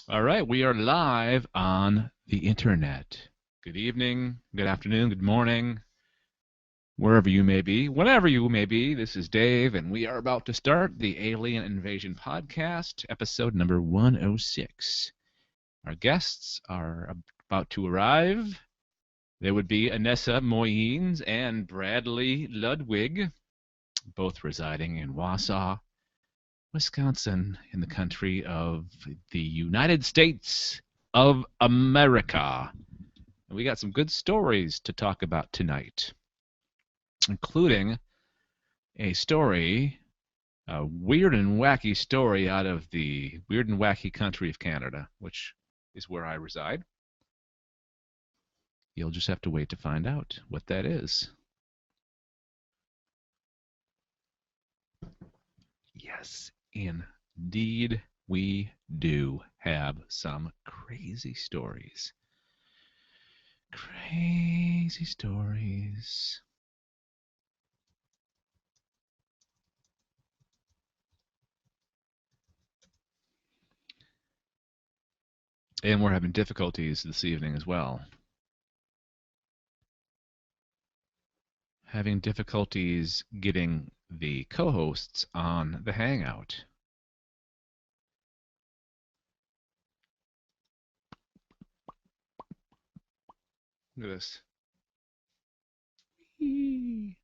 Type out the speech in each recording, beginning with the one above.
All right, we are live on the internet. Good evening, good afternoon, good morning, wherever you may be, whenever you may be. This is Dave, and we are about to start the Alien Invasion Podcast, episode number 106. Our guests are about to arrive. There would be Anessa Moynes and Bradley Ludwig, both residing in Wausau, Wisconsin, in the country of the United States of America. And we got some good stories to talk about tonight, including a story, a weird and wacky story out of the weird and wacky country of Canada, which is where I reside. You'll just have to wait to find out what that is. Yes, indeed, we do have some crazy stories. Crazy stories. And we're having difficulties this evening as well. Having difficulties getting the co-hosts on the Hangout. Look at this. It's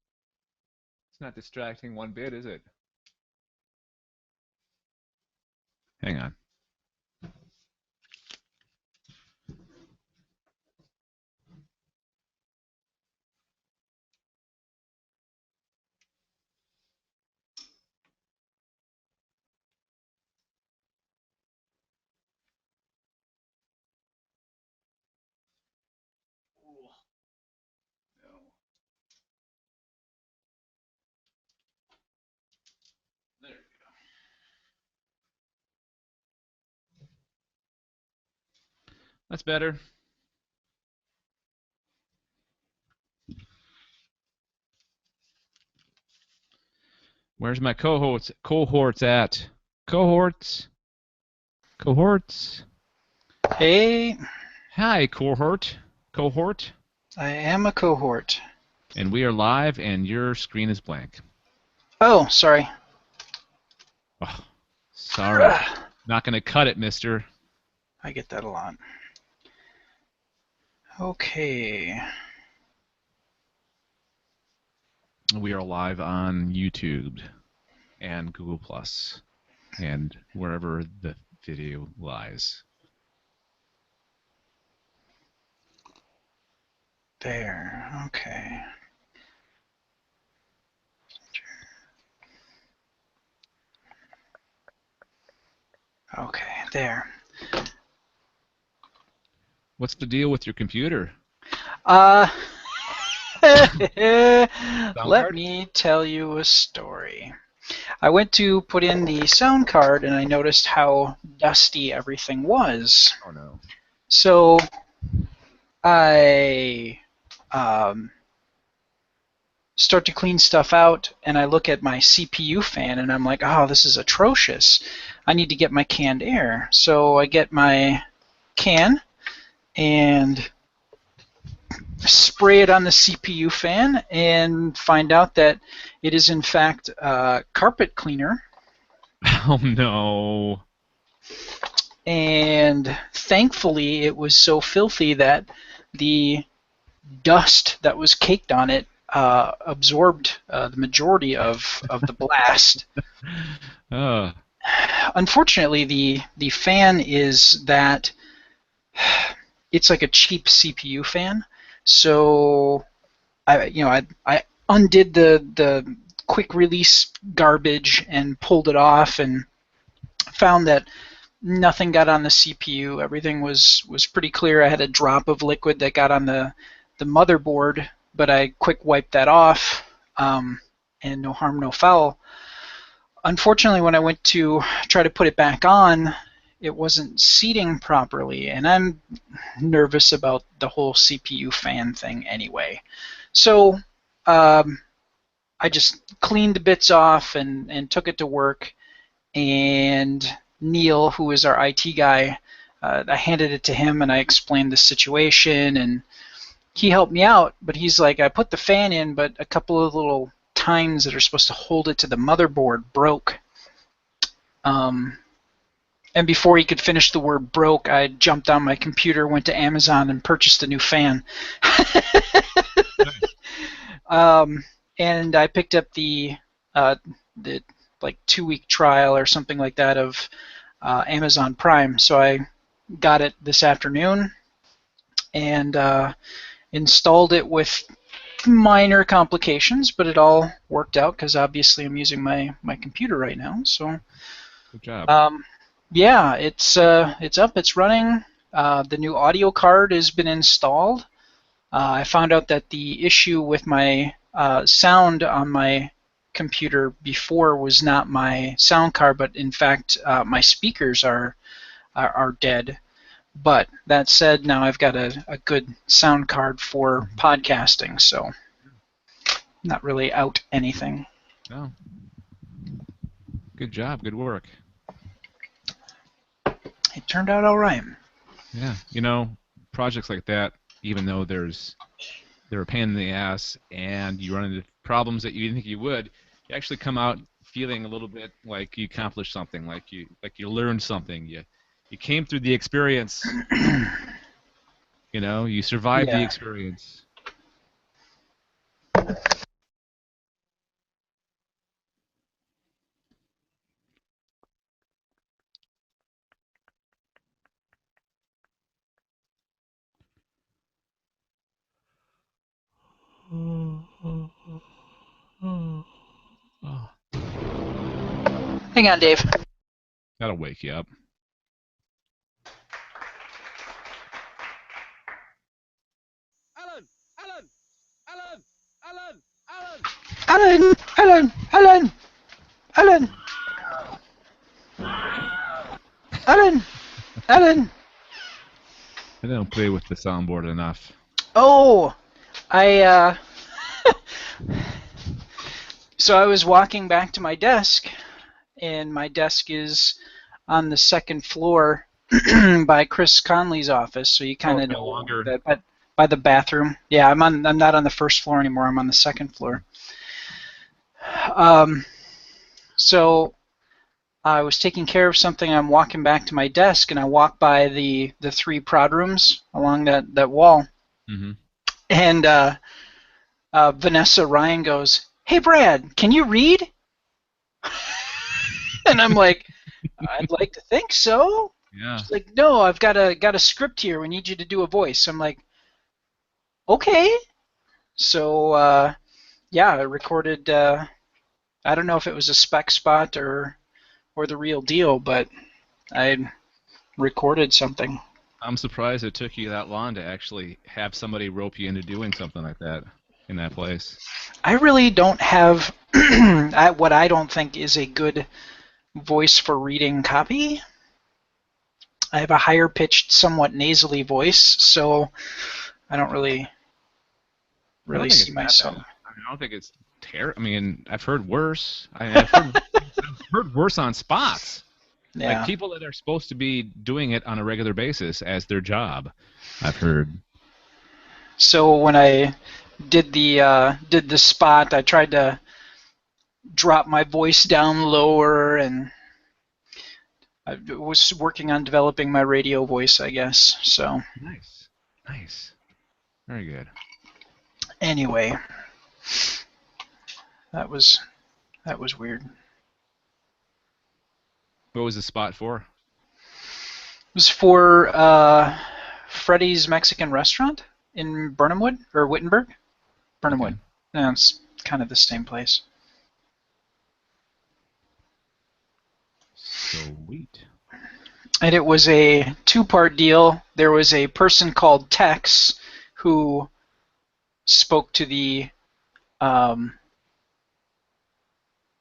not distracting one bit, is it? Hang on. No. There we go. That's better. Where's my cohorts? Cohorts at? Cohorts? Cohorts? Hey, Hi, cohort. Cohort. I am a cohort. And we are live, and your screen is blank. Oh, sorry. Oh, sorry. Not going to cut it, mister. I get that a lot. Okay. We are live on YouTube and Google Plus and wherever the video lies. There. Okay. Okay, there. What's the deal with your computer? Let card? me tell you a story. I went to put in the sound card and I noticed how dusty everything was. Oh no. So I start to clean stuff out and I look at my CPU fan and I'm like, oh, this is atrocious. I need to get my canned air. So I get my can and spray it on the CPU fan and find out that it is in fact carpet cleaner. Oh no. And thankfully it was so filthy that the dust that was caked on it absorbed the majority of the blast. Unfortunately, the fan is that it's like a cheap CPU fan. So I undid the quick release garbage and pulled it off and found that nothing got on the CPU. Everything was pretty clear. I had a drop of liquid that got on the motherboard, but I quick wiped that off, and no harm, no foul. Unfortunately, when I went to try to put it back on, it wasn't seating properly, and I'm nervous about the whole CPU fan thing anyway. So I just cleaned the bits off and took it to work, and Neil, who is our IT guy, I handed it to him and I explained the situation, and he helped me out. But he's like, I put the fan in, but a couple of little tines that are supposed to hold it to the motherboard broke. And before he could finish the word broke, I jumped on my computer, went to Amazon, and purchased a new fan. And I picked up the like 2-week trial or something like that of Amazon Prime. So I got it this afternoon and installed it with minor complications, but it all worked out because obviously I'm using my computer right now. So good job. yeah, it's up, it's running. The new audio card has been installed. I found out that the issue with my sound on my computer before was not my sound card, but in fact my speakers are dead. But that said, now I've got a good sound card for podcasting, so not really out anything. No. Good job. Good work. It turned out all right. Yeah. You know, projects like that, even though they're a pain in the ass and you run into problems that you didn't think you would, you actually come out feeling a little bit like you accomplished something, like you learned something. You came through the experience. You know, you survived the experience. Hang on, Dave. That'll wake you up. Alan. I don't play with the soundboard enough. Oh, so I was walking back to my desk, and my desk is on the second floor by Chris Conley's office. So you kind of know that, but by the bathroom. Yeah, I'm not on the first floor anymore. I'm on the second floor. So I was taking care of something. I'm walking back to my desk, and I walk by the 3 prod rooms along that wall. Mm-hmm. And Vanessa Ryan goes, "Hey, Brad, can you read?" And I'm like, "I'd like to think so." Yeah. She's like, "No, I've got a script here. We need you to do a voice." I'm like, "Okay." So yeah, I recorded. I don't know if it was a spec spot or the real deal, but I recorded something. I'm surprised it took you that long to actually have somebody rope you into doing something like that in that place. I really don't have what I don't think is a good voice for reading copy. I have a higher pitched, somewhat nasally voice, so I don't really see myself. I don't think it's terrible. I mean, I've heard worse. I've heard worse on spots. Yeah. Like people that are supposed to be doing it on a regular basis as their job, I've heard. So when I did the spot, I tried to drop my voice down lower, and I was working on developing my radio voice, I guess. So Nice, very good. Anyway, that was weird. What was the spot for? It was for Freddy's Mexican Restaurant in Burnhamwood, or Wittenberg? Burnhamwood. Okay. Yeah, it's kind of the same place. Sweet. And it was a 2-part deal. There was a person called Tex who spoke to the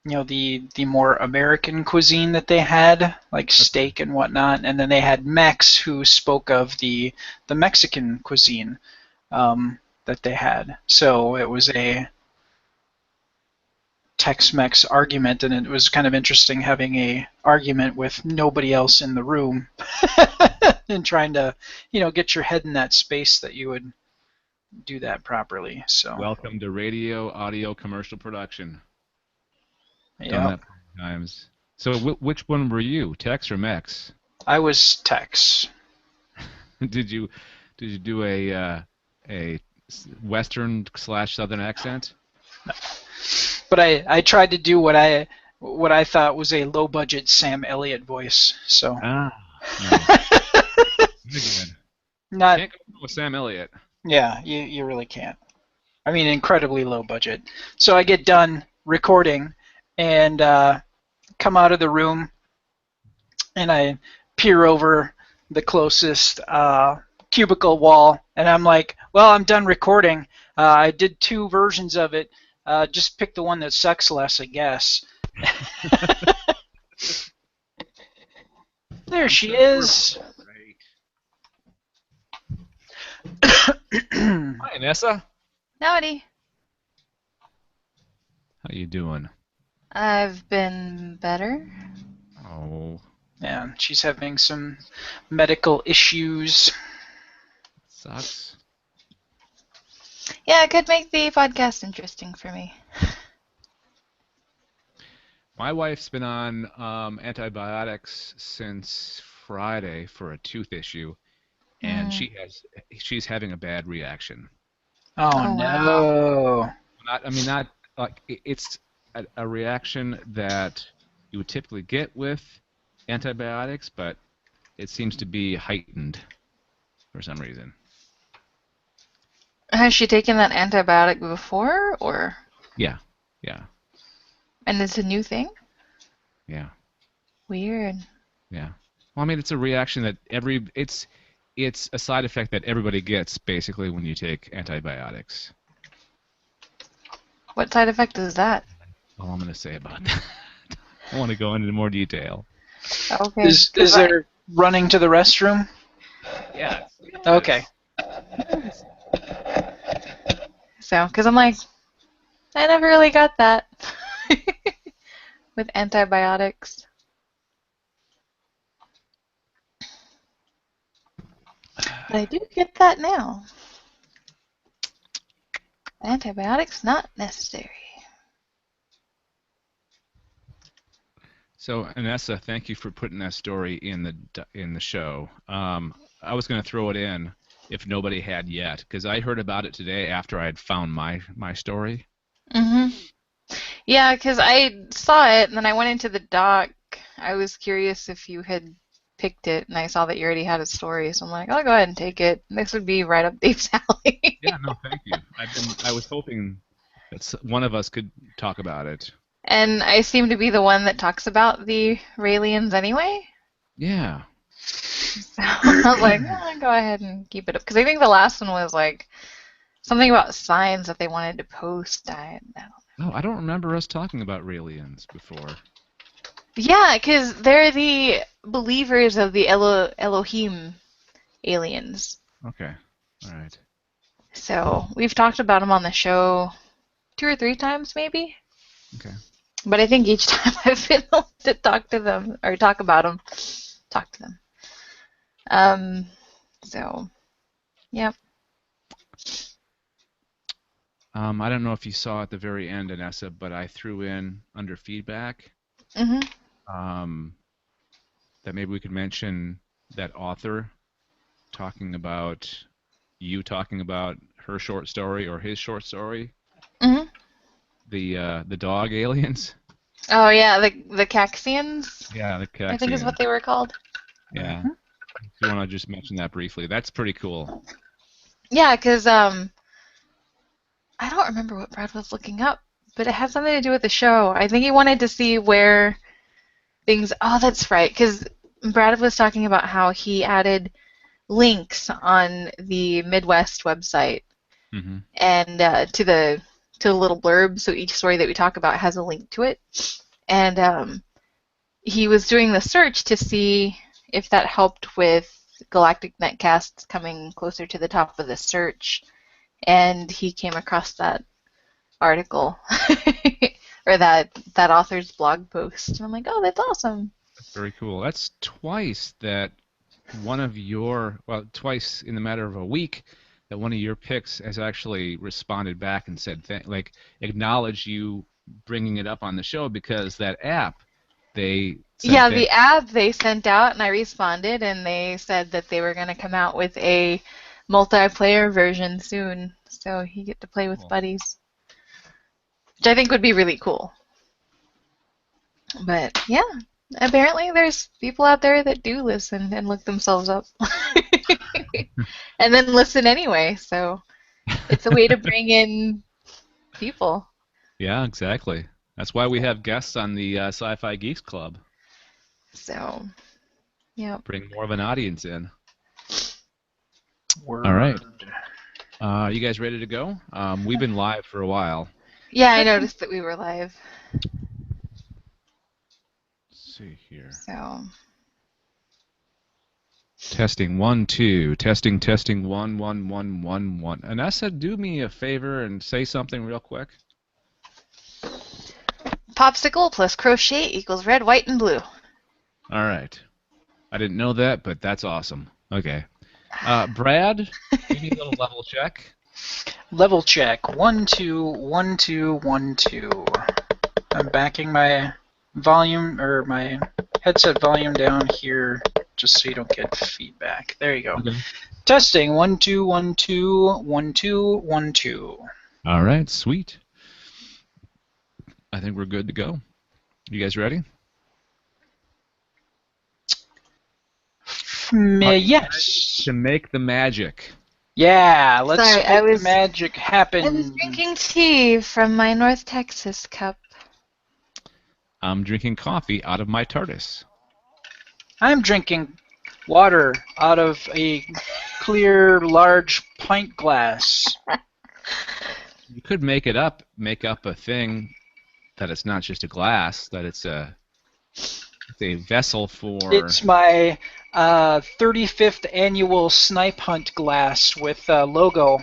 the more American cuisine that they had, like steak and whatnot, and then they had Mex who spoke of the Mexican cuisine that they had. So it was a Tex-Mex argument, and it was kind of interesting having a argument with nobody else in the room. and trying to, get your head in that space that you would do that properly. So, Welcome to radio audio commercial production. Done yeah, that many times. So which one were you, Tex or Mex? I was Tex. Did you do a Western / Southern accent? But I tried to do what I thought was a low budget Sam Elliott voice. So Ah, nice. Very good. not Can't go wrong with Sam Elliott. yeah, you really can't. I mean, incredibly low budget. So I get done recording and come out of the room and I peer over the closest cubicle wall and I'm like, well, I'm done recording. I did 2 versions of it. Just pick the one that sucks less, I guess. There she is. Hi, Nessa. Howdy. How you doing? I've been better. Oh, Yeah, she's having some medical issues. sucks. Yeah, it could make the podcast interesting for me. My wife's been on antibiotics since Friday for a tooth issue, and she's having a bad reaction. Oh, Oh, no. Not like it's a reaction that you would typically get with antibiotics, but it seems to be heightened for some reason. Has she taken that antibiotic before, or? Yeah. And it's a new thing? Yeah. Weird. Yeah. Well, I mean, it's a reaction that it's a side effect that everybody gets basically when you take antibiotics. What side effect is that? All I'm going to say about that. I want to go into more detail. Okay. Is there running to the restroom? Yeah. Okay. So, because I'm like, I never really got that with antibiotics. But I do get that now. Antibiotics not necessary. So, Anessa, thank you for putting that story in the show. I was going to throw it in if nobody had yet, because I heard about it today after I had found my story. Yeah, because I saw it and then I went into the doc. I was curious if you had picked it, and I saw that you already had a story, so I'm like, I'll go ahead and take it. This would be right up Dave's alley. Yeah, no, thank you. I was hoping that one of us could talk about it. And I seem to be the one that talks about the Raelians anyway. Yeah. So I was like, go ahead and keep it up. Because I think the last one was like something about signs that they wanted to post. I don't know. Oh, I don't remember us talking about Raelians before. Yeah, because they're the believers of the Elohim aliens. Okay. All right. So we've talked about them on the show 2 or 3 times, maybe. Okay. But I think each time I've been able to talk to them or talk about them, talk to them. So, yeah. I don't know if you saw at the very end, Anessa, but I threw in under feedback that maybe we could mention that author talking about her short story or his short story. The dog aliens. Oh yeah, the Caxians. Yeah, the Caxians. I think is what they were called. Yeah. If you want to just mention that briefly, that's pretty cool. Yeah, because I don't remember what Brad was looking up, but it had something to do with the show. I think he wanted to see where things. Oh, that's right, because Brad was talking about how he added links on the Midwest website and to the little blurb, so each story that we talk about has a link to it. And he was doing the search to see if that helped with Galactic Netcasts coming closer to the top of the search, and he came across that article or that author's blog post, and I'm like, oh, that's awesome. That's very cool. That's twice that one of your, well, twice in the matter of a week, that one of your picks has actually responded back and said, like, acknowledge you bringing it up on the show because that app, they said Yeah, the app they sent out, and I responded, and they said that they were going to come out with a multiplayer version soon, so you get to play with Cool. buddies, which I think would be really cool. But yeah, apparently there's people out there that do listen and look themselves up, and then listen anyway. So it's a way to bring in people. Yeah, exactly. That's why we have guests on the Sci-Fi Geeks Club. So, yeah. Bring more of an audience in. Word. All right. You guys ready to go? We've been live for a while. Yeah, I noticed that we were live. Let's see here. So. Testing 1 2. Testing 1 1 1 1 1. Anessa, do me a favor and say something real quick. Popsicle plus crochet equals red, white, and blue. All right. I didn't know that, but that's awesome. Okay. Brad, give me a little level check. Level check. 1 2 1 2 1 2. I'm backing my volume or my headset volume down here just so you don't get feedback. There you go. Okay. Testing 1 2 1 2 1 2 1 2. All right, sweet. I think we're good to go. You guys ready? Yes. To make the magic. Yeah, let's Sorry, make the magic happen. I was drinking tea from my North Texas cup. I'm drinking coffee out of my TARDIS. I'm drinking water out of a clear, large pint glass. You could make up a thing that it's not just a glass, that it's a vessel for... It's my 35th annual snipe hunt glass with a logo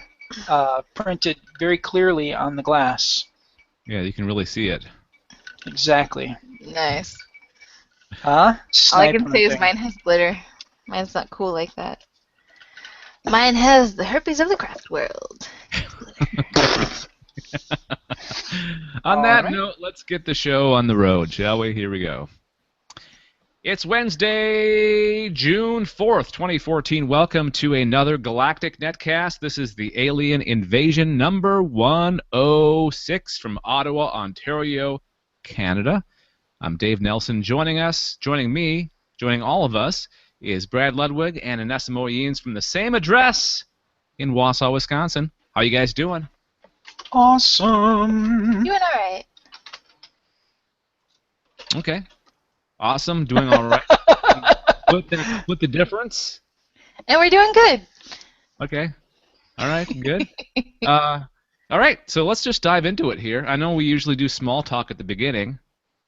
printed very clearly on the glass. Yeah, you can really see it. Exactly. Nice. Huh? All I can say is mine has glitter. Mine's not cool like that. Mine has the herpes of the craft world. On that note, let's get the show on the road, shall we? Here we go. It's Wednesday, June 4th, 2014. Welcome to another Galactic Netcast. This is the Alien Invasion number 106 from Ottawa, Ontario, Canada. I'm Dave Nelson. Joining all of us, is Brad Ludwig and Anessa Moyens from the same address in Wausau, Wisconsin. How you guys doing? Awesome. Doing all right. Okay. Awesome. Doing all right. Split the difference. And we're doing good. Okay. All right. Good. All right. So let's just dive into it here. I know we usually do small talk at the beginning,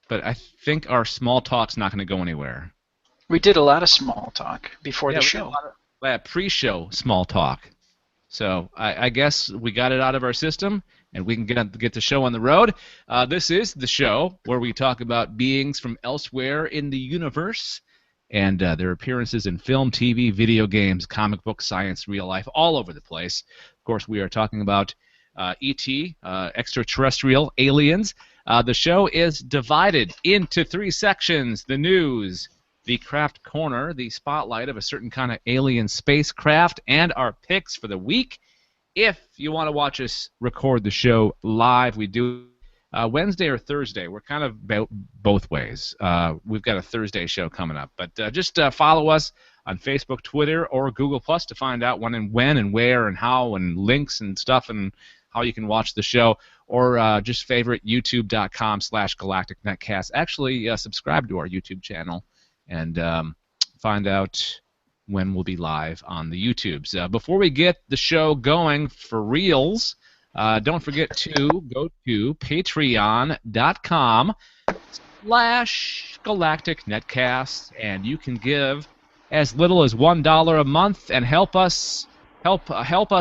but I think our small talk's not going to go anywhere. We did a lot of small talk before the show. Pre-show small talk. So I guess we got it out of our system, and we can get the show on the road. This is the show where we talk about beings from elsewhere in the universe and their appearances in film, TV, video games, comic books, science, real life, all over the place. Of course, we are talking about E.T., extraterrestrial aliens. The show is divided into 3 sections: the news, the craft corner, the spotlight of a certain kind of alien spacecraft, and our picks for the week. If you want to watch us record the show live, we do Wednesday or Thursday. We're kind of both ways. We've got a Thursday show coming up. But just follow us on Facebook, Twitter, or Google Plus to find out when and where and how and links and stuff and how you can watch the show. Or just favorite youtube.com/Galactic Netcast. Actually, subscribe to our YouTube channel and find out when we'll be live on the YouTubes. Before we get the show going for reals, don't forget to go to patreon.com/Galactic Netcast, and you can give as little as $1 a month and help us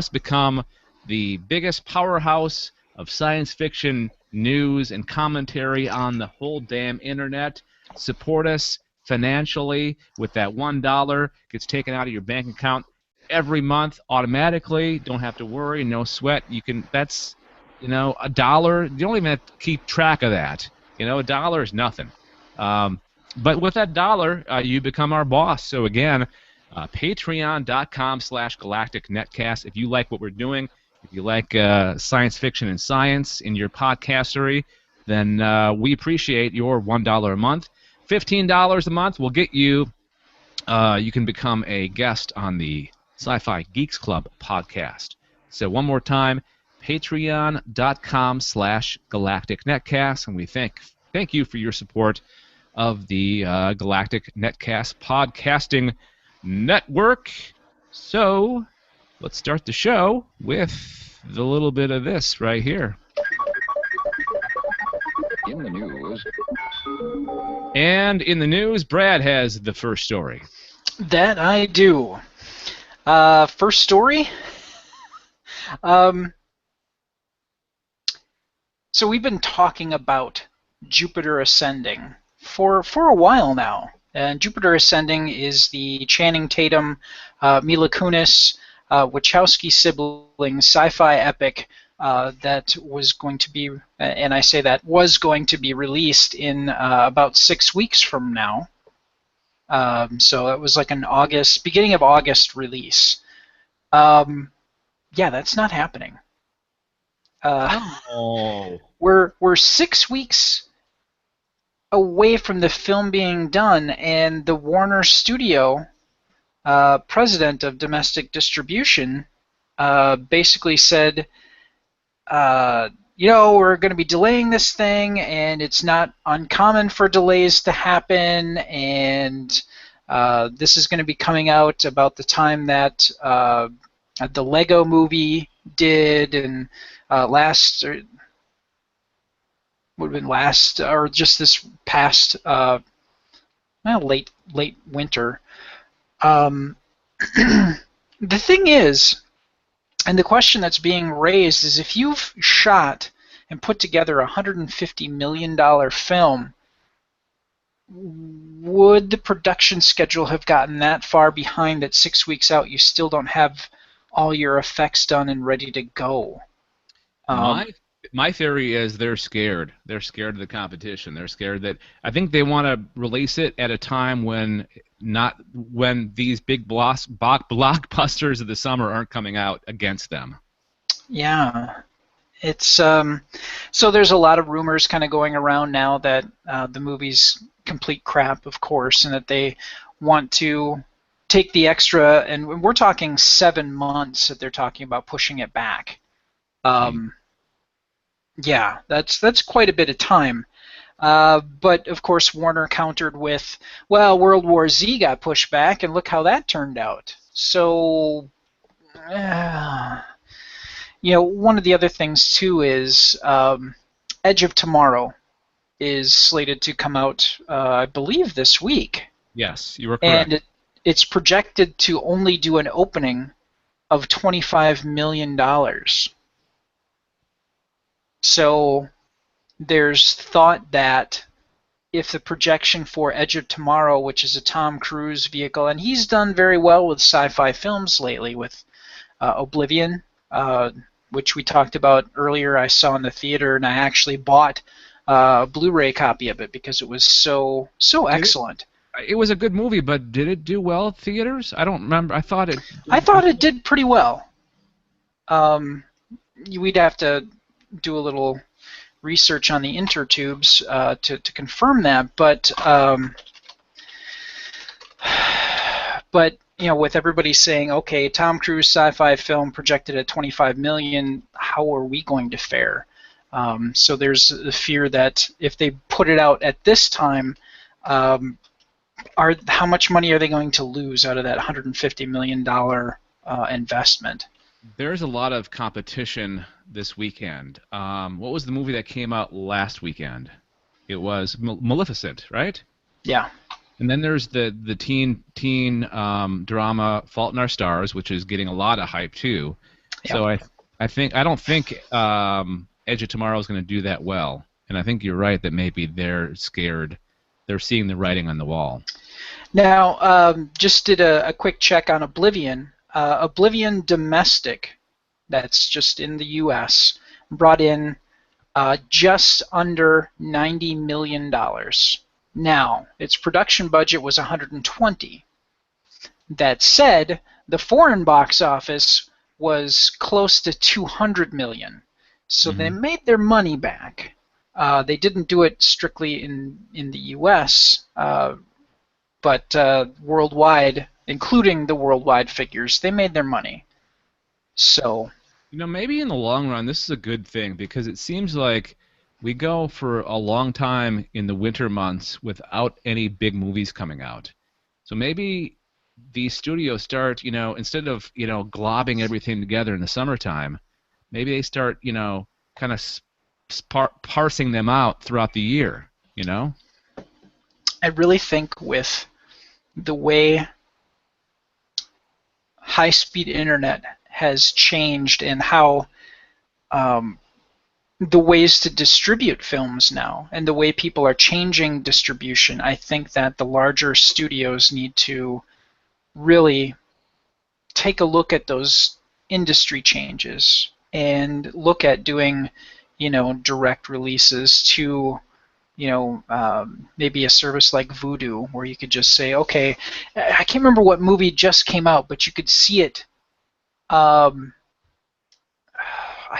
become the biggest powerhouse of science fiction news and commentary on the whole damn internet. Support us. financially with that $1 gets taken out of your bank account every month automatically. Don't have to worry, no sweat. You can. That's $1. You don't even have to keep track of that. $1 is nothing. But with that $1, you become our boss. So again, patreon.com/Galactic Netcast. If you like what we're doing, if you like science fiction and science in your podcastery, then we appreciate your $1 a month. $15 a month will get you. You can become a guest on the Sci-Fi Geeks Club podcast. So one more time, patreon.com/Galactic Netcast, and we thank you for your support of the Galactic Netcast podcasting network. So let's start the show with the little bit of this right here. In the news. And in the news, Brad has the first story. That I do. First story. So we've been talking about Jupiter ascending for a while now, and Jupiter ascending is the Channing Tatum, Mila Kunis, Wachowski siblings sci-fi epic that was going to be, and I say that was going to be released in about 6 weeks from now. So it was like an beginning of August release. Yeah, that's not happening. We're 6 weeks away from the film being done, and the Warner Studio president of domestic distribution basically said, we're going to be delaying this thing, and it's not uncommon for delays to happen, and this is going to be coming out about the time that the Lego movie did, and just this past late winter. The thing is, and the question that's being raised is, if you've shot and put together a $150 million film, would the production schedule have gotten that far behind that 6 weeks out you still don't have all your effects done and ready to go? My theory is they're scared. They're scared of the competition. They're scared that I think they want to release it at a time when these big blockbusters of the summer aren't coming out against them. Yeah. It's so there's a lot of rumors kind of going around now that the movie's complete crap, of course, and that they want to take the extra, and we're talking 7 months that they're talking about pushing it back. Yeah, that's quite a bit of time. But of course, Warner countered with, well, World War Z got pushed back, and look how that turned out. So, one of the other things too is Edge of Tomorrow is slated to come out, I believe, this week. Yes, you were correct. And it's projected to only do an opening of $25 million. So there's thought that if the projection for Edge of Tomorrow, which is a Tom Cruise vehicle, and he's done very well with sci-fi films lately with Oblivion, which we talked about earlier, I saw in the theater, and I actually bought a Blu-ray copy of it because it was so excellent. It was a good movie, but did it do well at theaters? I don't remember. I thought it did pretty well. We'd have to do a little research on the intertubes to confirm that, but with everybody saying, okay, Tom Cruise sci-fi film projected at 25 million, how are we going to fare? So there's the fear that if they put it out at this time, how much money are they going to lose out of that $150 million investment? There's a lot of competition this weekend. What was the movie that came out last weekend? It was Maleficent, right? Yeah. And then there's the teen drama Fault in Our Stars, which is getting a lot of hype too. Yeah. So I don't think Edge of Tomorrow is going to do that well. And I think you're right that maybe they're scared they're seeing the writing on the wall. Now, just did a quick check on Oblivion. Oblivion domestic, that's just in the U.S., brought in just under $90 million. Now, its production budget was 120. That said, the foreign box office was close to 200 million. So they made their money back. They didn't do it strictly in the U.S., but worldwide, including the worldwide figures, they made their money. So, maybe in the long run, this is a good thing because it seems like we go for a long time in the winter months without any big movies coming out. So maybe these studios start, instead of, globbing everything together in the summertime, maybe they start, kind of parsing them out throughout the year, I really think with the way high-speed internet has changed and how the ways to distribute films now and the way people are changing distribution, I think that the larger studios need to really take a look at those industry changes and look at doing, direct releases to, maybe a service like Vudu where you could just say, okay, I can't remember what movie just came out, but you could see it. I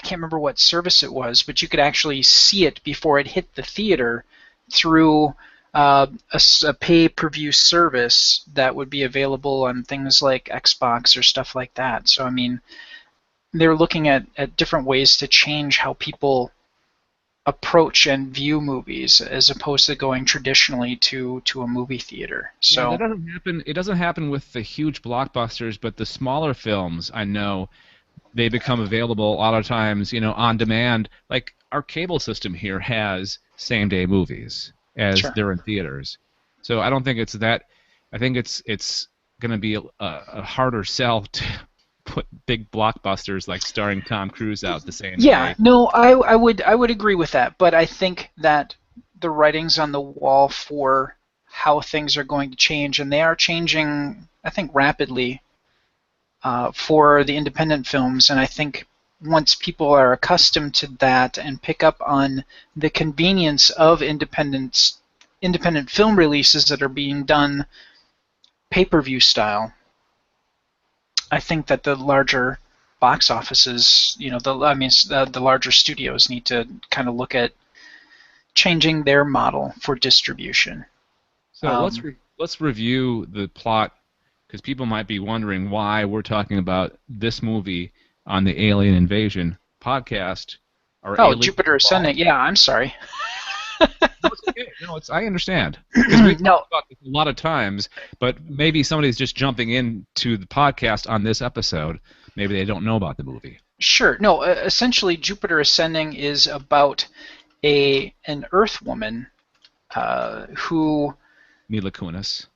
can't remember what service it was, but you could actually see it before it hit the theater through a pay-per-view service that would be available on things like Xbox or stuff like that. So, I mean, they're looking at different ways to change how people approach and view movies as opposed to going traditionally to a movie theater. So that doesn't happen. It doesn't happen with the huge blockbusters, but the smaller films, I know, they become available a lot of times, on demand. Like our cable system here has same-day movies as they're in theaters. So I don't think it's that. I think it's going to be a harder sell to put big blockbusters like starring Tom Cruise out the same day. No, I would agree with that, but I think that the writing's on the wall for how things are going to change, and they are changing, I think, rapidly for the independent films, and I think once people are accustomed to that and pick up on the convenience of independent film releases that are being done pay-per-view style, I think that the larger box offices, the larger studios need to kind of look at changing their model for distribution. So let's review the plot, because people might be wondering why we're talking about this movie on the Alien Invasion podcast. Jupiter Ascending. Yeah, I'm sorry. No, it's okay. No, I understand. Because we've talked about this a lot of times, but maybe somebody's just jumping into the podcast on this episode. Maybe they don't know about the movie. Sure. No, essentially, Jupiter Ascending is about an Earth woman who... Mila Kunis.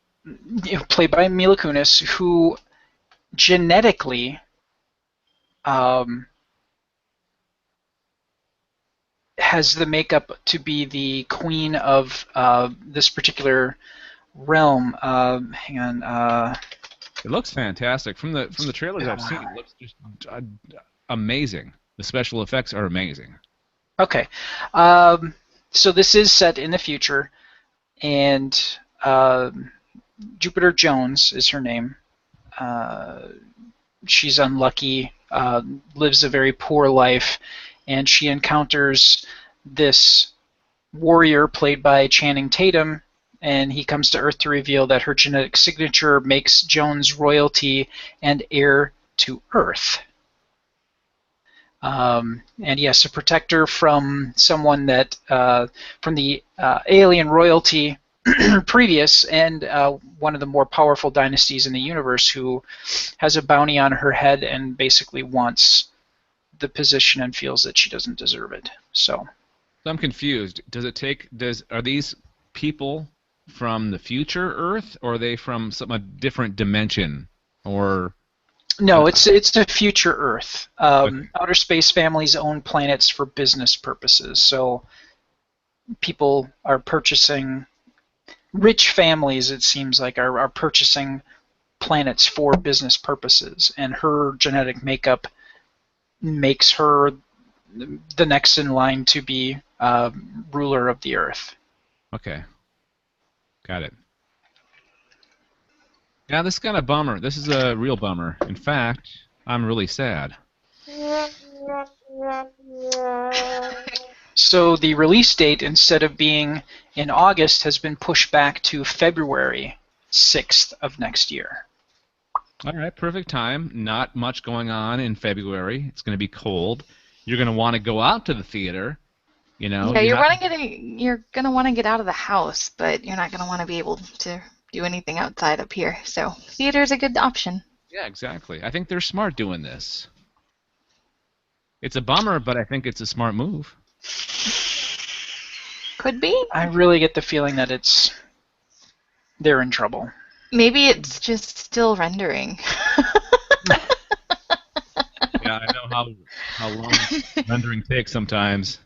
Played by Mila Kunis, who genetically has the makeup to be the queen of this particular realm. Hang on. It looks fantastic. From the trailers I've seen, it looks just amazing. The special effects are amazing. Okay. So this is set in the future, and Jupiter Jones is her name. She's unlucky, lives a very poor life, and she encounters this warrior played by Channing Tatum, and he comes to Earth to reveal that her genetic signature makes Jones royalty and heir to Earth. And yes, to protect her from someone that, from the alien royalty previous, and one of the more powerful dynasties in the universe, who has a bounty on her head and basically wants the position and feels that she doesn't deserve it. So I'm confused. Are these people from the future Earth, or are they from a different dimension, or? No, it's a future Earth. Outer space families own planets for business purposes, so people are purchasing rich families, it seems like, are purchasing planets for business purposes, and her genetic makeup makes her the next in line to be ruler of the Earth. Okay. Got it. Yeah, this is kind of bummer. This is a real bummer. In fact, I'm really sad. So the release date, instead of being in August, has been pushed back to February 6th of next year. All right, perfect time. Not much going on in February. It's going to be cold. You're going to want to go out to the theater. You know, Yeah, you're you're gonna want to get out of the house, but you're not gonna want to be able to do anything outside up here. So theater's a good option. Yeah, exactly. I think they're smart doing this. It's a bummer, but I think it's a smart move. Could be. I really get the feeling that they're in trouble. Maybe it's just still rendering. Yeah, I know how long rendering takes sometimes.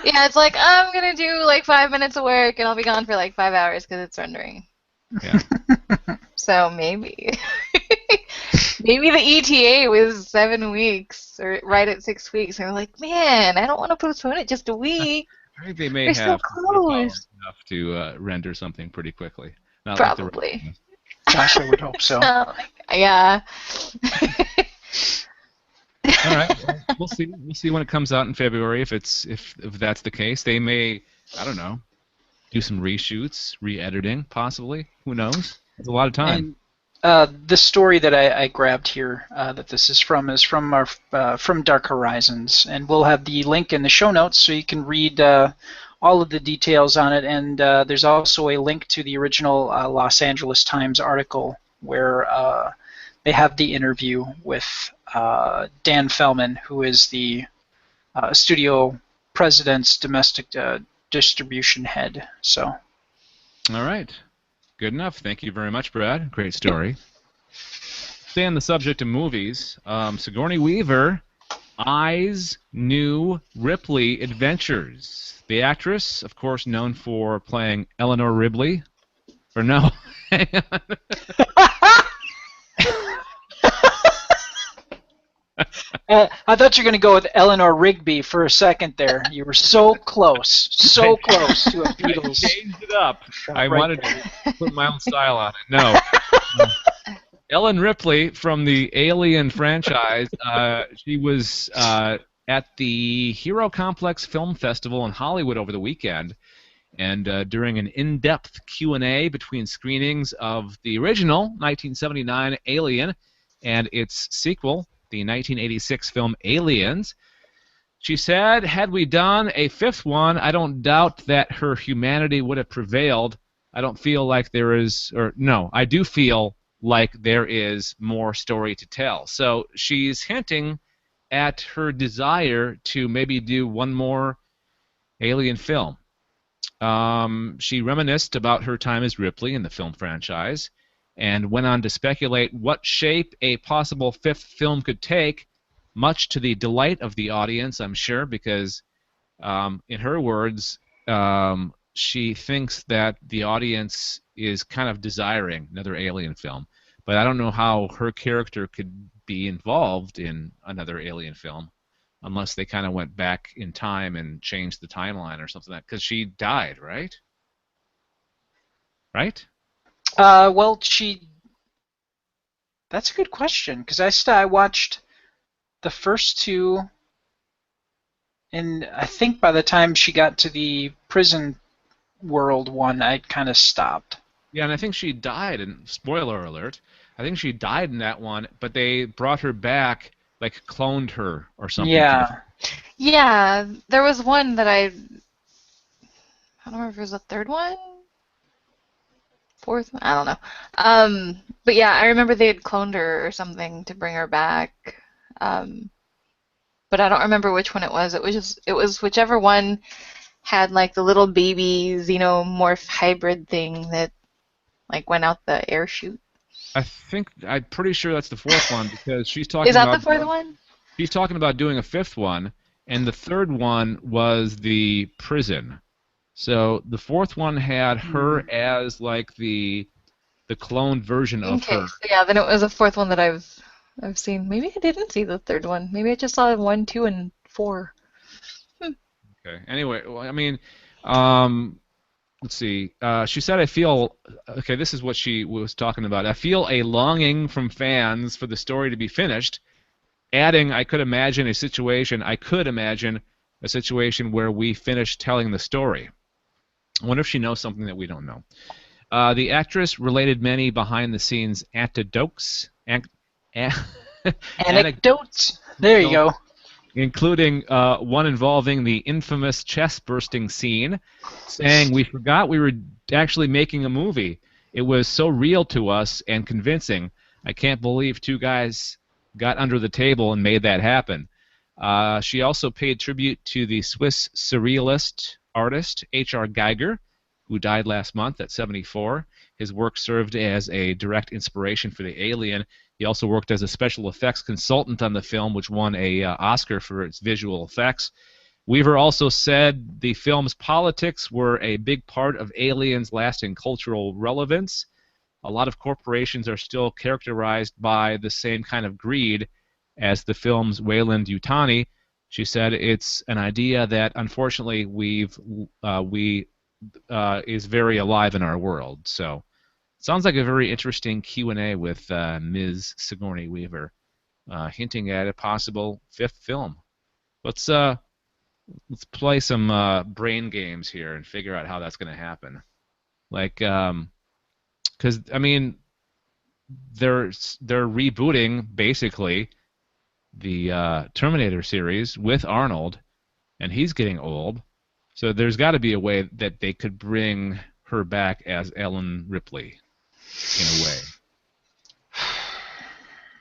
Yeah, it's like I'm gonna do like 5 minutes of work and I'll be gone for like 5 hours because it's rendering. Yeah. So maybe. Maybe the ETA was 7 weeks or right at 6 weeks. And they're like, man, I don't want to postpone it just a week. I think they may We're so have close. enough to render something pretty quickly. Not Probably. Like Gosh, I would hope so. Yeah. all right, well, we'll see. We'll see when it comes out in February if that's the case. They may, I don't know, do some reshoots, re-editing, possibly. Who knows? It's a lot of time. And the story that I grabbed here that this is from our from Dark Horizons, and we'll have the link in the show notes so you can read all of the details on it. And there's also a link to the original Los Angeles Times article where they have the interview with Dan Fellman, who is the studio president's domestic distribution head. So. All right. Good enough. Thank you very much, Brad. Great story. Stay on the subject of movies. Sigourney Weaver eyes new Ripley adventures. The actress, of course, known for playing Eleanor Ripley. Or no. Hang on. I thought you were going to go with Eleanor Rigby for a second there. You were so close to a Beatles. I changed it up. I Right wanted to put my own style on it. No. Ellen Ripley from the Alien franchise, she was at the Hero Complex Film Festival in Hollywood over the weekend, and during an in-depth Q&A between screenings of the original 1979 Alien and its sequel, the 1986 film Aliens, she said, had we done a fifth one, I don't doubt that her humanity would have prevailed. I don't feel like there is, or no, I do feel like there is more story to tell. So she's hinting at her desire to maybe do one more Alien film. She reminisced about her time as Ripley in the film franchise and went on to speculate what shape a possible fifth film could take, much to the delight of the audience, I'm sure, because in her words, she thinks that the audience is kind of desiring another Alien film. But I don't know how her character could be involved in another Alien film unless they kind of went back in time and changed the timeline or something like that. Because she died, right? Right? Well, that's a good question, because I watched the first two, and I think by the time she got to the prison world one, I kind of stopped. Yeah, and I think she died, and spoiler alert, I think she died in that one, but they brought her back, like cloned her or something. Yeah. Yeah, there was one that I don't remember if it was the third one? Fourth one? I don't know. But yeah, I remember they had cloned her or something to bring her back. But I don't remember which one it was. It was whichever one had like the little baby xenomorph hybrid thing that like went out the air chute. I'm pretty sure that's the fourth one because she's talking Is that about the fourth one? She's talking about doing a fifth one, and the third one was the prison. So the fourth one had her as like the cloned version of Okay, her. so yeah, then it was a fourth one that I've seen. Maybe I didn't see the third one. Maybe I just saw 1, 2, and 4. Okay. Anyway, well, I mean, let's see. She said, "I feel." Okay, this is what she was talking about. I feel a longing from fans for the story to be finished. Adding, I could imagine a situation. I could imagine a situation where we finish telling the story. I wonder if she knows something that we don't know. The actress related many behind-the-scenes anecdotes, Anecdotes. There you go. including one involving the infamous chest-bursting scene, saying, "We forgot we were actually making a movie. It was so real to us and convincing. I can't believe two guys got under the table and made that happen." She also paid tribute to the Swiss surrealist artist H.R. Geiger, who died last month at 74. His work served as a direct inspiration for the Alien. He also worked as a special effects consultant on the film, which won a Oscar for its visual effects. Weaver also said the film's politics were a big part of Alien's lasting cultural relevance. A lot of corporations are still characterized by the same kind of greed as the film's Weyland-Yutani. She said it's an idea that unfortunately is very alive in our world. So, sounds like a very interesting Q&A with Ms. Sigourney Weaver, hinting at a possible fifth film. Let's play some brain games here and figure out how that's going to happen. Like, because I mean, they're rebooting basically the Terminator series with Arnold, and he's getting old. So there's got to be a way that they could bring her back as Ellen Ripley, in a way.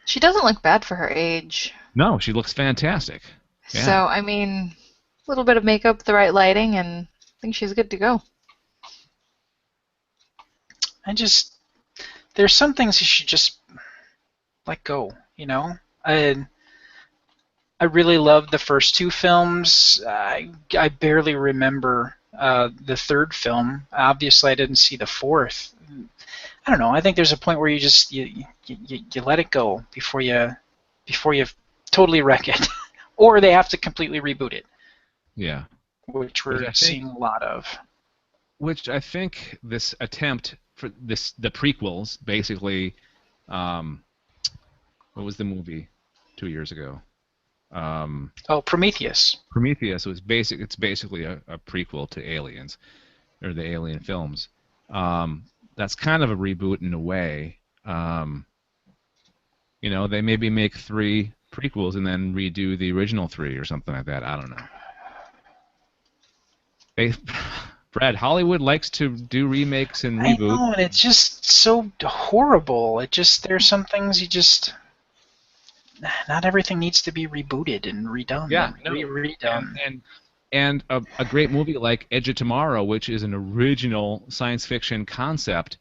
She doesn't look bad for her age. No, she looks fantastic. Yeah. So, I mean, a little bit of makeup, the right lighting, and I think she's good to go. There's some things you should just let go, you know? I really loved the first two films. I barely remember the third film. Obviously, I didn't see the fourth. I don't know. I think there's a point where you just you let it go before you totally wreck it, or they have to completely reboot it. Yeah. Which we're seeing a lot of. Which I think this attempt for the prequels, basically, what was the movie 2 years ago? Prometheus. Prometheus was it's basically a prequel to Aliens, or the Alien films. That's kind of a reboot in a way. You know, they maybe make 3 prequels and then redo the original 3 or something like that. I don't know. Brad, Hollywood likes to do remakes and reboots. I know, and it's just so horrible. There's some things not everything needs to be rebooted and redone. Yeah, redone. And a great movie like Edge of Tomorrow, which is an original science fiction concept,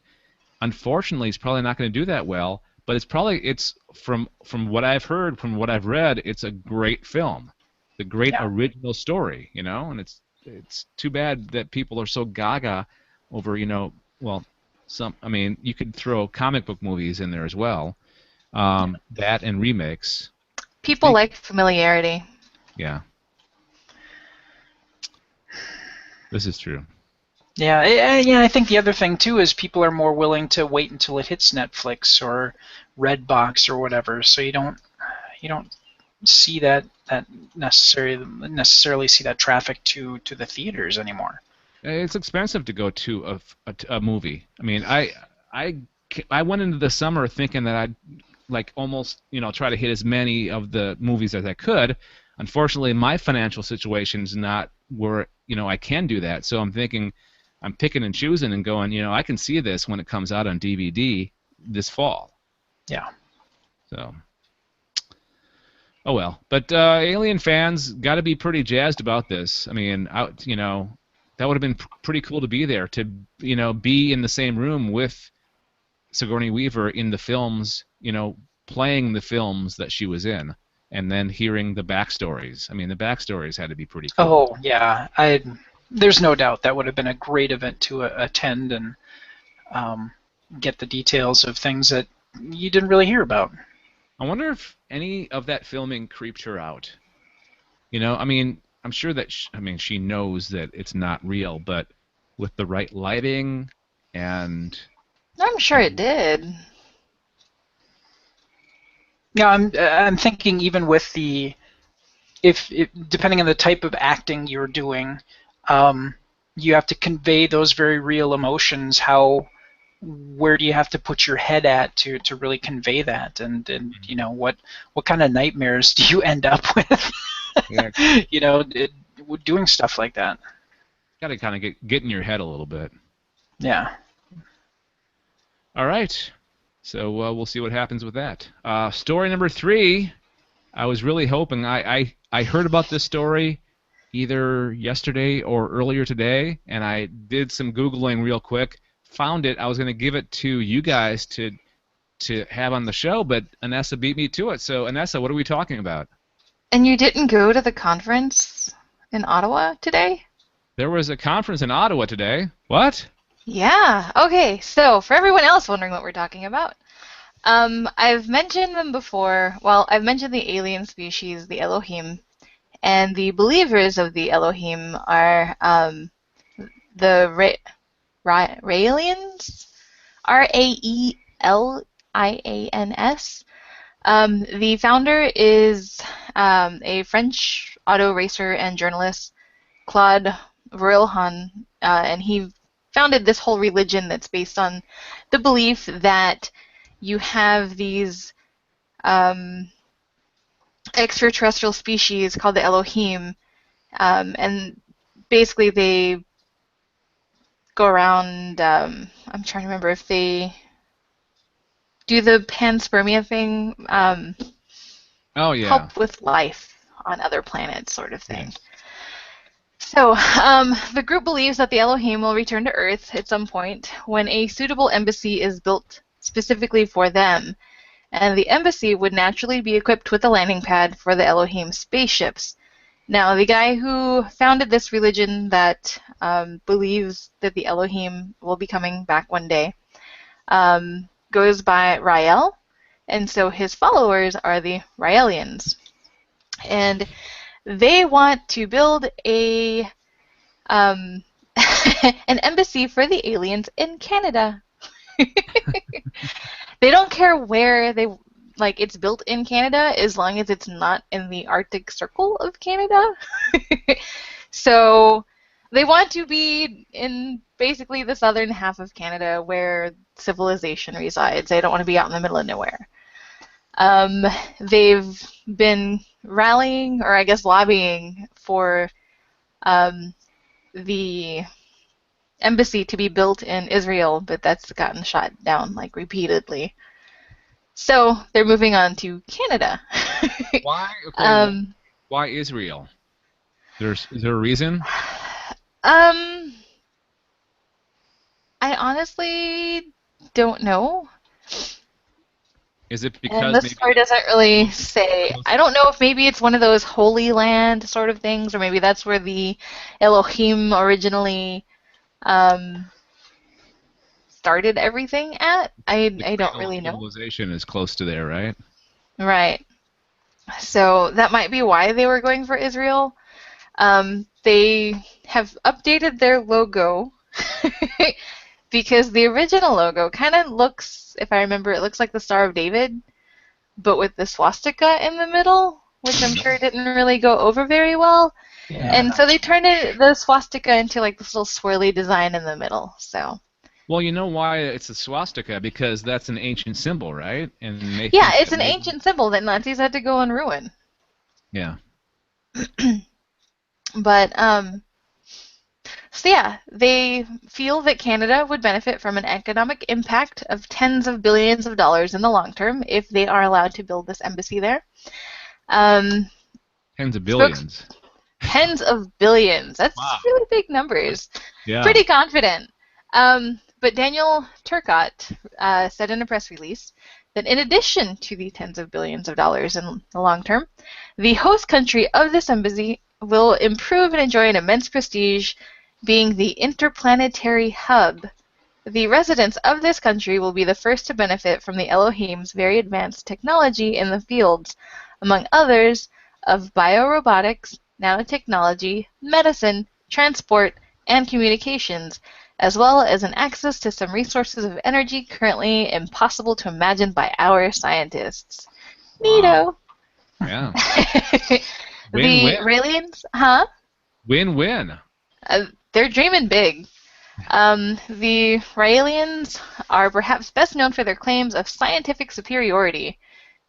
unfortunately, is probably not going to do that well. But it's from what I've heard, from what I've read, it's a great film, the great original story, you know. And it's too bad that people are so gaga over, you know, well, I mean, you could throw comic book movies in there as well. That and remakes. People like familiarity. Yeah. This is true. Yeah, I think the other thing too is people are more willing to wait until it hits Netflix or Redbox or whatever, so you don't see that necessarily see that traffic to the theaters anymore. It's expensive to go to a movie. I mean, I went into the summer thinking that I'd like almost, you know, try to hit as many of the movies as I could. Unfortunately, my financial situation's not where, you know, I can do that. So I'm thinking, I'm picking and choosing and going, you know, I can see this when it comes out on DVD this fall. Yeah. So, oh well. But Alien fans got to be pretty jazzed about this. I mean, you know, that would have been pretty cool to be there, to, you know, be in the same room with Sigourney Weaver in the films, you know, playing the films that she was in, and then hearing the backstories. I mean, the backstories had to be pretty cool. Oh yeah, there's no doubt that would have been a great event to attend and get the details of things that you didn't really hear about. I wonder if any of that filming creeped her out. You know, I mean, I'm sure that she knows that it's not real, but with the right lighting and I'm sure it did. Yeah, I'm thinking even with the if depending on the type of acting you're doing, you have to convey those very real emotions. Where do you have to put your head at to really convey that? And you know, what kind of nightmares do you end up with? Yeah. You know, doing stuff like that. Got to kind of get in your head a little bit. Yeah. All right. So we'll see what happens with that. Story number 3. I was really hoping I heard about this story either yesterday or earlier today, and I did some Googling real quick. Found it. I was going to give it to you guys to have on the show, but Anessa beat me to it. So Anessa, what are we talking about? And you didn't go to the conference in Ottawa today? There was a conference in Ottawa today. What? Yeah. Okay. So for everyone else wondering what we're talking about, I've mentioned them before. Well, I've mentioned the alien species, the Elohim, and the believers of the Elohim are the Raelians, Raelians. The founder is a French auto racer and journalist, Claude Raelian, and he founded this whole religion that's based on the belief that you have these extraterrestrial species called the Elohim, and basically they go around, I'm trying to remember if they do the panspermia thing, Oh yeah. help with life on other planets sort of thing. Yes. So, the group believes that the Elohim will return to Earth at some point when a suitable embassy is built specifically for them, and the embassy would naturally be equipped with a landing pad for the Elohim spaceships. Now, the guy who founded this religion that believes that the Elohim will be coming back one day goes by Rael, and so his followers are the Raelians. And they want to build a an embassy for the aliens in Canada. They don't care where it's built in Canada as long as it's not in the Arctic Circle of Canada. So they want to be in basically the southern half of Canada where civilization resides. They don't want to be out in the middle of nowhere. They've been rallying, or I guess lobbying, for the embassy to be built in Israel, but that's gotten shot down like repeatedly. So they're moving on to Canada. Why? Okay, why Israel? Is there a reason? I honestly don't know. Is it because And the story doesn't really say. I don't know if maybe it's one of those Holy Land sort of things, or maybe that's where the Elohim originally started everything at. I don't really know. Civilization is close to there, right? Right. So that might be why they were going for Israel. They have updated their logo because the original logo kind of looks, if I remember, it looks like the Star of David, but with the swastika in the middle, which I'm sure didn't really go over very well. Yeah. And so they turned the swastika into like this little swirly design in the middle. So. Well, you know why it's a swastika? Because that's an ancient symbol, right? And yeah, it's an ancient symbol that Nazis had to go and ruin. Yeah. But, so yeah, they feel that Canada would benefit from an economic impact of tens of billions of dollars in the long term if they are allowed to build this embassy there. Tens of billions. Tens of billions. That's Wow. really big numbers. Yeah. Pretty confident. But Daniel Turcotte said in a press release that in addition to the tens of billions of dollars in the long term, the host country of this embassy will improve and enjoy an immense prestige being the interplanetary hub. The residents of this country will be the first to benefit from the Elohim's very advanced technology in the fields, among others, of biorobotics, nanotechnology, medicine, transport, and communications, as well as an access to some resources of energy currently impossible to imagine by our scientists. Neato. Yeah. The Win-win. Raelians, huh? Win-win. They're dreaming big. The Raelians are perhaps best known for their claims of scientific superiority.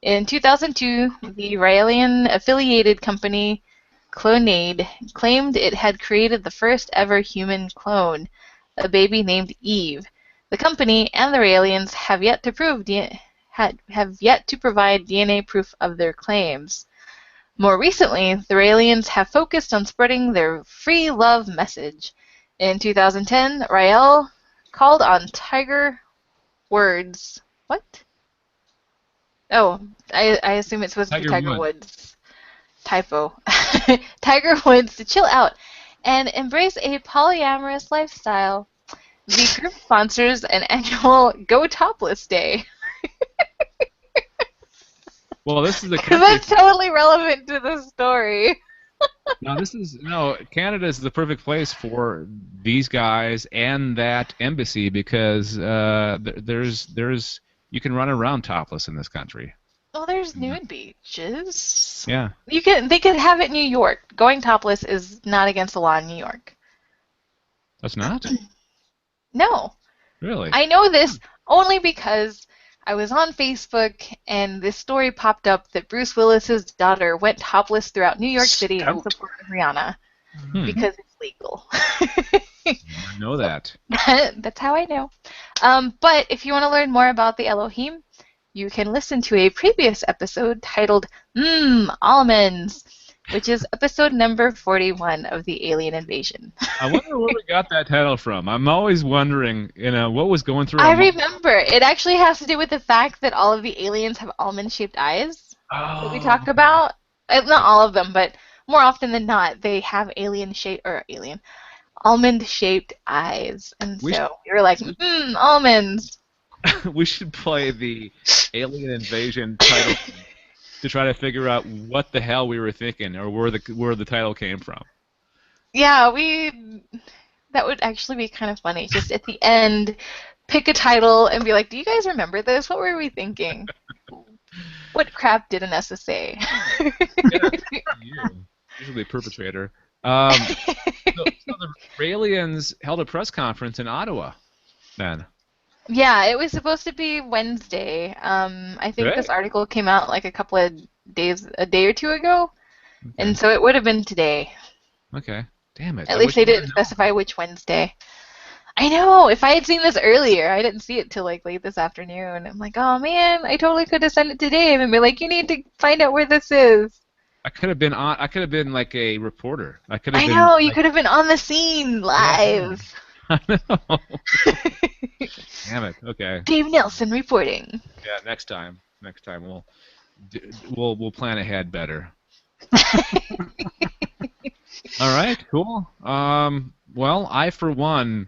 In 2002, the Raelian-affiliated company Clonade claimed it had created the first ever human clone, a baby named Eve. The company and the Raelians have yet to provide DNA proof of their claims. More recently, the Raelians have focused on spreading their free love message. In 2010, Rael called on Tiger Woods. What? Oh, I assume it's supposed to be Tiger Woods. Typo. Tiger Woods to chill out and embrace a polyamorous lifestyle. The group sponsors an annual Go Topless Day. Well, this is the Because that's totally relevant to the story. Canada is the perfect place for these guys and that embassy because there's you can run around topless in this country. Well, there's nude beaches. Yeah. They could have it in New York. Going topless is not against the law in New York. That's not? No. Really? I know this only because I was on Facebook and this story popped up that Bruce Willis's daughter went topless throughout New York City in support of Rihanna because it's legal. I know that. That's how I know. But if you want to learn more about the Elohim, you can listen to a previous episode titled Almonds, which is episode number 41 of the Alien Invasion. I wonder where we got that title from. I'm always wondering, what was going through I remember. It actually has to do with the fact that all of the aliens have almond-shaped eyes that we talked about. Not all of them, but more often than not, they have almond-shaped eyes. And we were like, almonds. We should play the Alien Invasion title to try to figure out what the hell we were thinking or where the title came from. Yeah, that would actually be kind of funny. Just at the end, pick a title and be like, do you guys remember this? What were we thinking? What crap did Anessa say? Usually the perpetrator. So the Raelians held a press conference in Ottawa then. Yeah, it was supposed to be Wednesday. I think this article came out like a day or two ago, and so it would have been today. Okay. Damn it. At least they didn't specify which Wednesday. I know. If I had seen this earlier, I didn't see it till like late this afternoon. I'm like, oh man, I totally could have sent it to Dave and be like, you need to find out where this is. I could have been like a reporter. I know. You could have been on the scene live. I know. Damn it. Okay. Dave Nelson reporting. Yeah. Next time we'll plan ahead better. All right. Cool. Well, I for one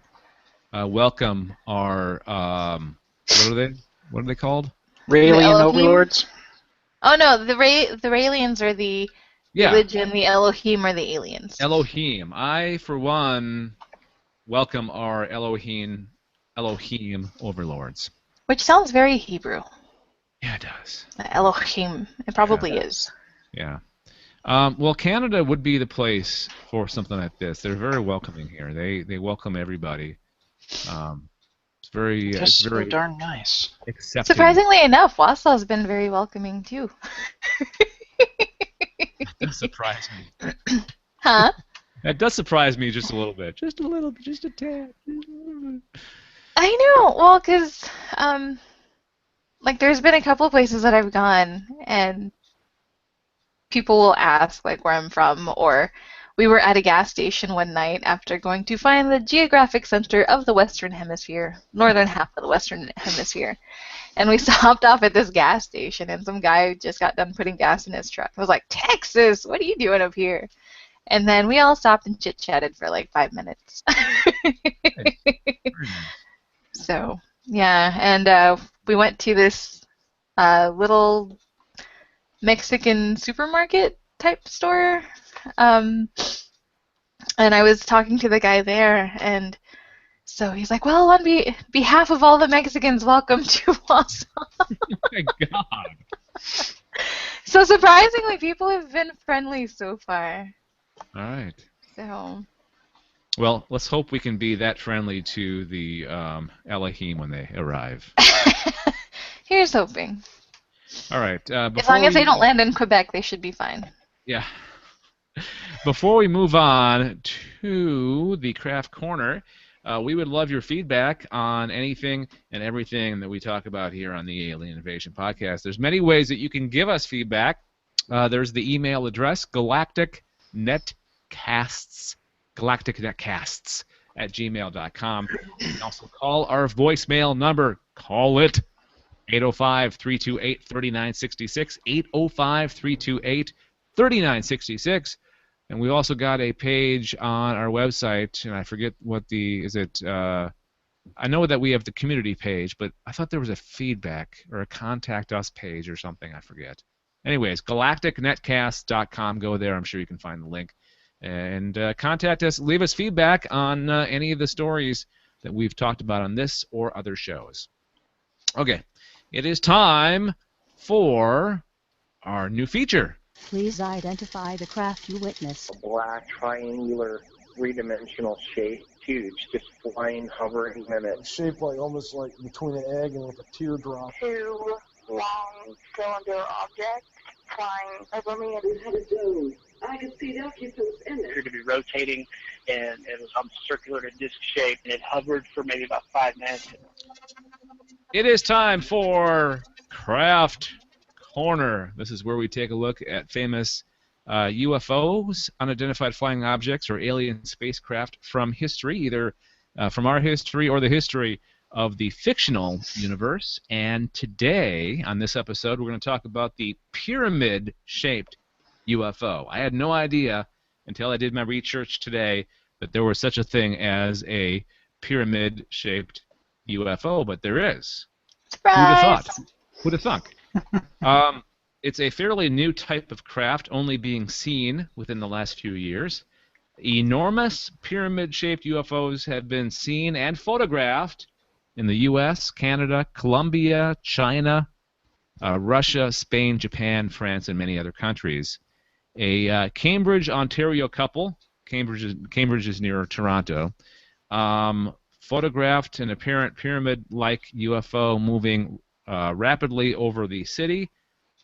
welcome our what are they called? Raelian overlords. Oh no, the Raelians are the religion. The Elohim are the aliens. Elohim. I for one welcome our Elohim overlords. Which sounds very Hebrew. Yeah, it does. Elohim. It probably is. Yeah. Well, Canada would be the place for something like this. They're very welcoming here. They welcome everybody. It's very darn nice. Accepting. Surprisingly enough, Wausau's been very welcoming too. That does surprise me. Huh? That does surprise me just a little bit. Just a tad. I know. Well, because like there's been a couple places that I've gone and people will ask like where I'm from, or we were at a gas station one night after going to find the geographic center of the Western Hemisphere, northern half of the Western Hemisphere, and we stopped off at this gas station, and some guy just got done putting gas in his truck. I was like, Texas, what are you doing up here? And then we all stopped and chit-chatted for like 5 minutes. Very nice. So, yeah, and we went to this little Mexican supermarket type store. Um, and I was talking to the guy there, and so he's like, well, on behalf of all the Mexicans, welcome to Wausau. Oh my God. So surprisingly, people have been friendly so far. All right. So, Well, let's hope we can be that friendly to the Elohim when they arrive. here's hoping. All right. As long as they don't land in Quebec, they should be fine. Yeah. Before we move on to the Craft Corner, we would love your feedback on anything and everything that we talk about here on the Alien Invasion Podcast. There's many ways that you can give us feedback. There's the email address, galacticnetcasts@gmail.com. You can also call our voicemail number. Call it 805-328-3966, 805-328-3966. And we also got a page on our website, and I forget what I know that we have the community page, but I thought there was a feedback or a contact us page or something, I forget. Anyways, galacticnetcast.com, go there, I'm sure you can find the link. And contact us, leave us feedback on any of the stories that we've talked about on this or other shows. Okay, it is time for our new feature. Please identify the craft you witnessed. A black, triangular, three-dimensional shape, huge, just flying, hovering in it. Shaped like almost like between an egg and like a teardrop. Two long cylinder objects flying over me. It had a dome. I could see the occupants in It there. appeared to be rotating, and it was circular to disc shape, and it hovered for maybe about 5 minutes. It is time for Craft Corner. This is where we take a look at famous UFOs, unidentified flying objects, or alien spacecraft from history, either from our history or the history of the fictional universe. And today, on this episode, we're going to talk about the pyramid-shaped UFO. I had no idea until I did my research today that there was such a thing as a pyramid-shaped UFO, but there is. Surprise! Who'd have thunk? It's a fairly new type of craft, only being seen within the last few years. Enormous pyramid-shaped UFOs have been seen and photographed in the U.S., Canada, Colombia, China, Russia, Spain, Japan, France, and many other countries. A Cambridge, Ontario couple, Cambridge is near Toronto, photographed an apparent pyramid-like UFO moving rapidly over the city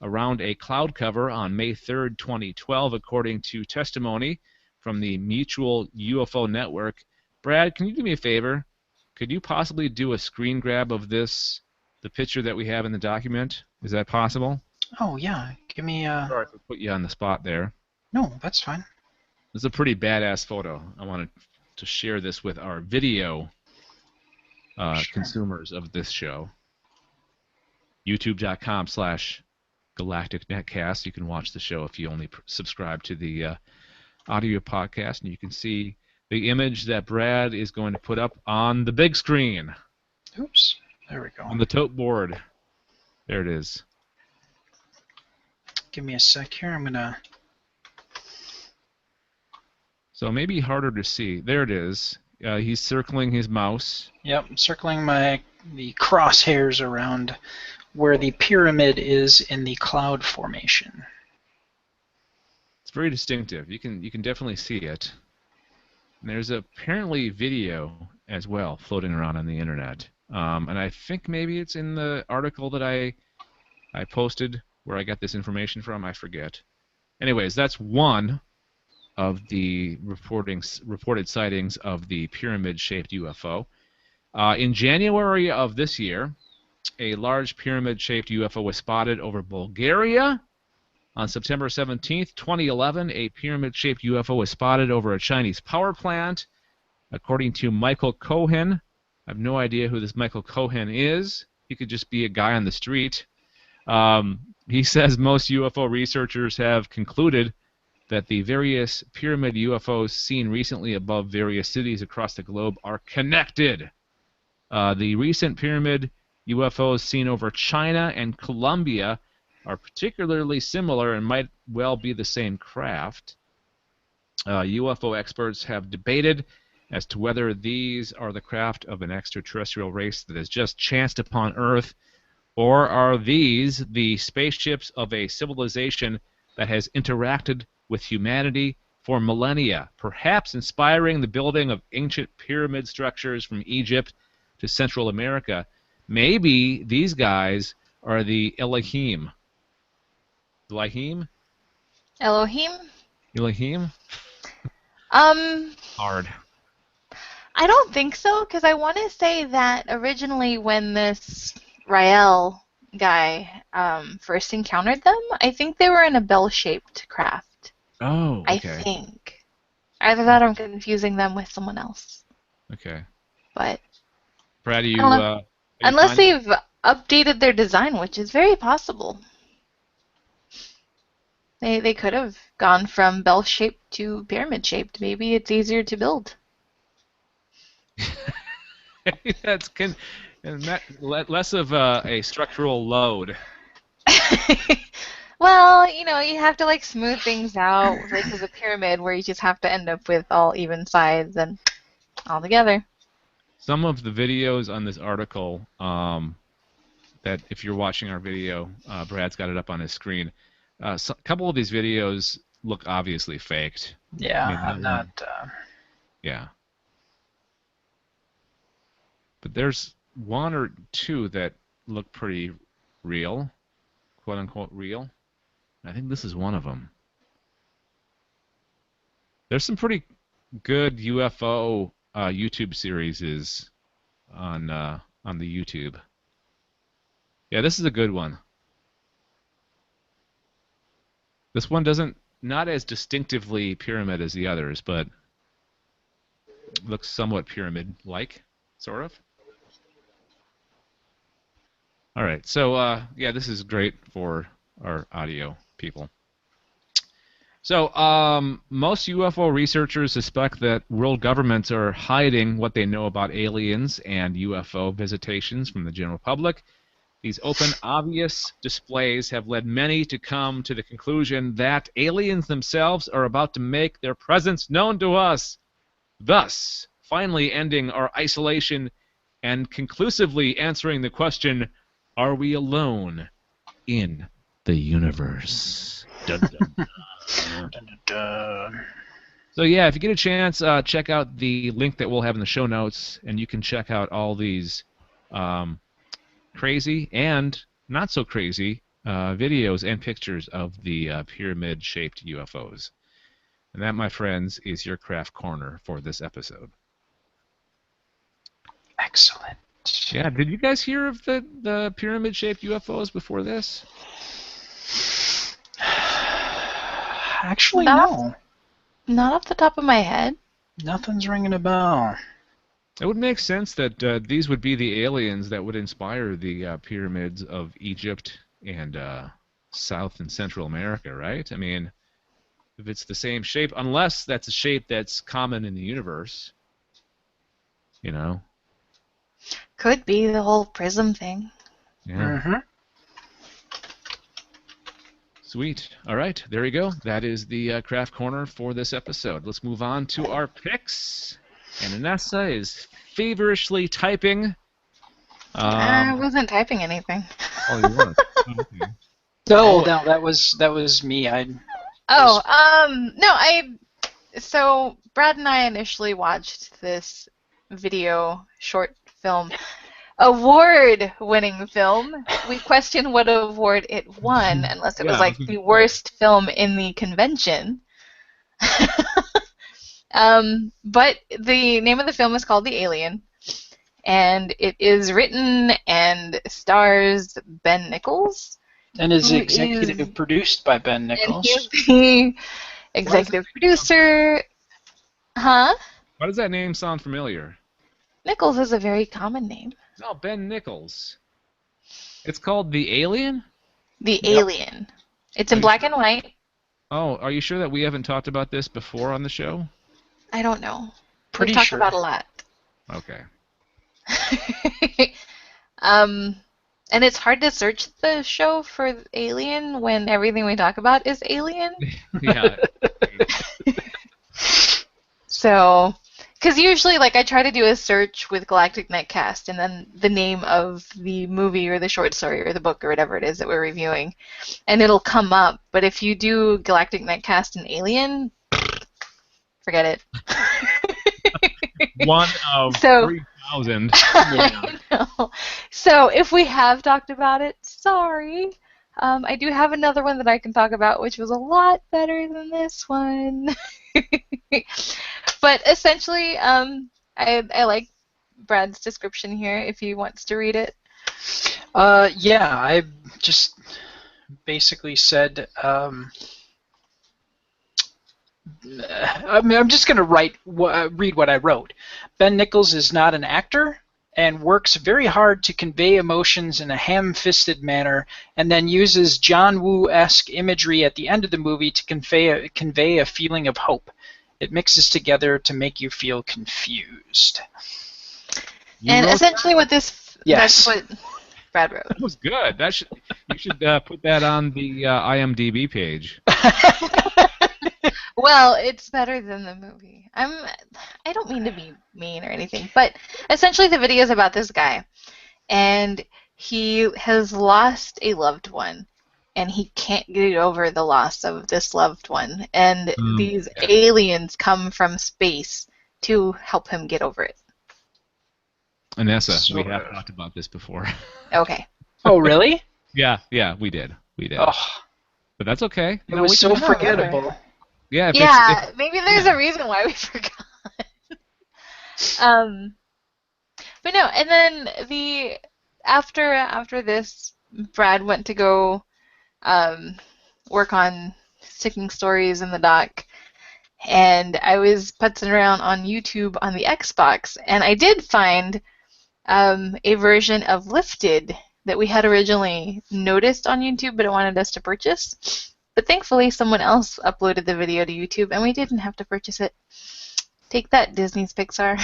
around a cloud cover on May 3rd, 2012, according to testimony from the Mutual UFO Network. Brad, can you do me a favor? Could you possibly do a screen grab of this, the picture that we have in the document? Is that possible? Oh, yeah. Give me Sorry if I put you on the spot there. No, that's fine. This is a pretty badass photo. I wanted to share this with our video Sure. consumers of this show. YouTube.com/GalacticNetcast. You can watch the show if you only subscribe to the audio podcast, and you can see the image that Brad is going to put up on the big screen. Oops. There we go. On the tote board. There it is. Give me a sec here. I'm going to... So maybe harder to see. There it is. He's circling his mouse. Yep, I'm circling the crosshairs around where the pyramid is in the cloud formation. It's very distinctive. You can definitely see it. And there's apparently video as well floating around on the internet. And I think maybe it's in the article that I posted where I got this information from. I forget. Anyways, that's one of the reported sightings of the pyramid-shaped UFO. In January of this year, a large pyramid-shaped UFO was spotted over Bulgaria. On September 17th, 2011, a pyramid-shaped UFO was spotted over a Chinese power plant. According to Michael Cohen, I have no idea who this Michael Cohen is. He could just be a guy on the street. He says most UFO researchers have concluded that the various pyramid UFOs seen recently above various cities across the globe are connected. The recent pyramid UFOs seen over China and Colombia are particularly similar and might well be the same craft. UFO experts have debated as to whether these are the craft of an extraterrestrial race that has just chanced upon Earth, or are these the spaceships of a civilization that has interacted with humanity for millennia, perhaps inspiring the building of ancient pyramid structures from Egypt to Central America. Maybe these guys are the Elohim. Elohim? Elohim? Elohim? Hard. I don't think so, because I want to say that originally when this Rael guy first encountered them, I think they were in a bell-shaped craft. Oh, okay. I think. Either that or I'm confusing them with someone else. Okay. But Brad, unless they've updated their design, which is very possible. They could have gone from bell-shaped to pyramid-shaped. Maybe it's easier to build. That's less of a structural load. Well, you have to like smooth things out versus a pyramid where you just have to end up with all even sides and all together. Some of the videos on this article, that if you're watching our video, Brad's got it up on his screen. A couple of these videos look obviously faked. Yeah, I'm not. Yeah. But there's one or two that look pretty real, quote unquote real. I think this is one of them. There's some pretty good UFO YouTube series on the YouTube. Yeah, this is a good one. This one not as distinctively pyramid as the others, but looks somewhat pyramid-like, sort of. All right, so yeah, this is great for our audio people. So most UFO researchers suspect that world governments are hiding what they know about aliens and UFO visitations from the general public. These open, obvious displays have led many to come to the conclusion that aliens themselves are about to make their presence known to us, thus finally ending our isolation and conclusively answering the question, are we alone in the universe? Dun, dun, dun. Dun, dun, dun. So yeah, if you get a chance, check out the link that we'll have in the show notes, and you can check out all these crazy and not so crazy videos and pictures of the pyramid-shaped UFOs. And that, my friends, is your craft corner for this episode. Excellent. Yeah, did you guys hear of the pyramid-shaped UFOs before this? Actually, no. Not off the top of my head. Nothing's ringing a bell. It would make sense that these would be the aliens that would inspire the pyramids of Egypt and South and Central America, right? I mean, if it's the same shape, unless that's a shape that's common in the universe, you know. Could be the whole prism thing. Yeah. Mm-hmm. Sweet. All right, there you go. That is the craft corner for this episode. Let's move on to our picks. And Inessa is feverishly typing. I wasn't typing anything. Oh, you weren't. Okay. No, that was me. So Brad and I initially watched this video short film, award-winning film. We questioned what award it won, unless it was like the worst film in the convention. But the name of the film is called The Alien, and it is written and stars Ben Nichols. And is executive produced by Ben Nichols. And he's the executive producer. Huh? Why does that name sound familiar? Nichols is a very common name. No, Ben Nichols. It's called The Alien? The Alien. It's in black and white. Oh, are you sure that we haven't talked about this before on the show? I don't know. Pretty We've talked sure. about a lot. Okay. um, and it's hard to search the show for Alien when everything we talk about is Alien. Yeah. So, because usually, like, I try to do a search with Galactic Netcast and then the name of the movie or the short story or the book or whatever it is that we're reviewing, and it'll come up. But if you do Galactic Netcast and Alien, forget it. One of So- 3,000. I know. So if we have talked about it, sorry. I do have another one that I can talk about, which was a lot better than this one. But essentially, I like Brad's description here if he wants to read it. Yeah, I just basically said. I'm just going to read what I wrote. Ben Nichols is not an actor and works very hard to convey emotions in a ham-fisted manner, and then uses John Woo-esque imagery at the end of the movie to convey a feeling of hope. It mixes together to make you feel confused. And essentially what this, Yes. that's what Brad wrote. That was good. You should put that on the IMDb page. Well, it's better than the movie. I don't mean to be mean or anything, but essentially the video is about this guy, and he has lost a loved one, and he can't get over the loss of this loved one, and these aliens come from space to help him get over it. Anessa, we have talked about this before. Okay. Oh, really? Yeah, we did. Oh, But that's okay. it was so forgettable. Yeah, Maybe there's a reason why we forgot. But no, and then after this, Brad went to go work on sticking stories in the dock, and I was putzing around on YouTube on the Xbox, and I did find a version of Lifted that we had originally noticed on YouTube, but it wanted us to purchase. But thankfully, someone else uploaded the video to YouTube, and we didn't have to purchase it. Take that, Disney's Pixar.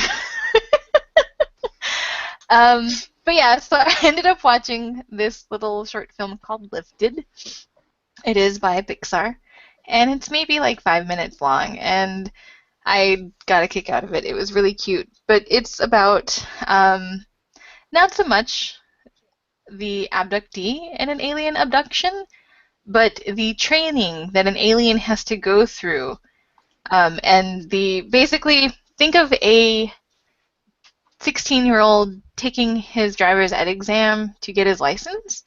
But yeah, so I ended up watching this little short film called Lifted. It is by Pixar, and it's maybe like 5 minutes long, and I got a kick out of it. It was really cute, but it's about not so much the abductee in an alien abduction, but the training that an alien has to go through, and basically think of a 16-year-old taking his driver's ed exam to get his license.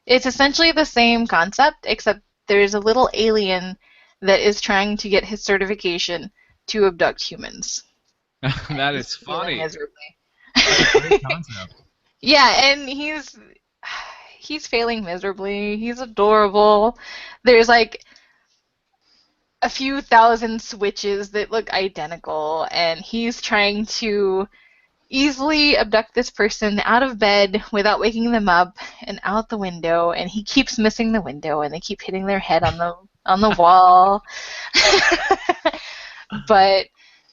It's essentially the same concept, except there's a little alien that is trying to get his certification to abduct humans. That is funny. Miserably. That's a great concept. Yeah, and he's failing miserably. He's adorable. There's like a few thousand switches that look identical, and he's trying to easily abduct this person out of bed without waking them up and out the window, and he keeps missing the window, and they keep hitting their head on the wall. But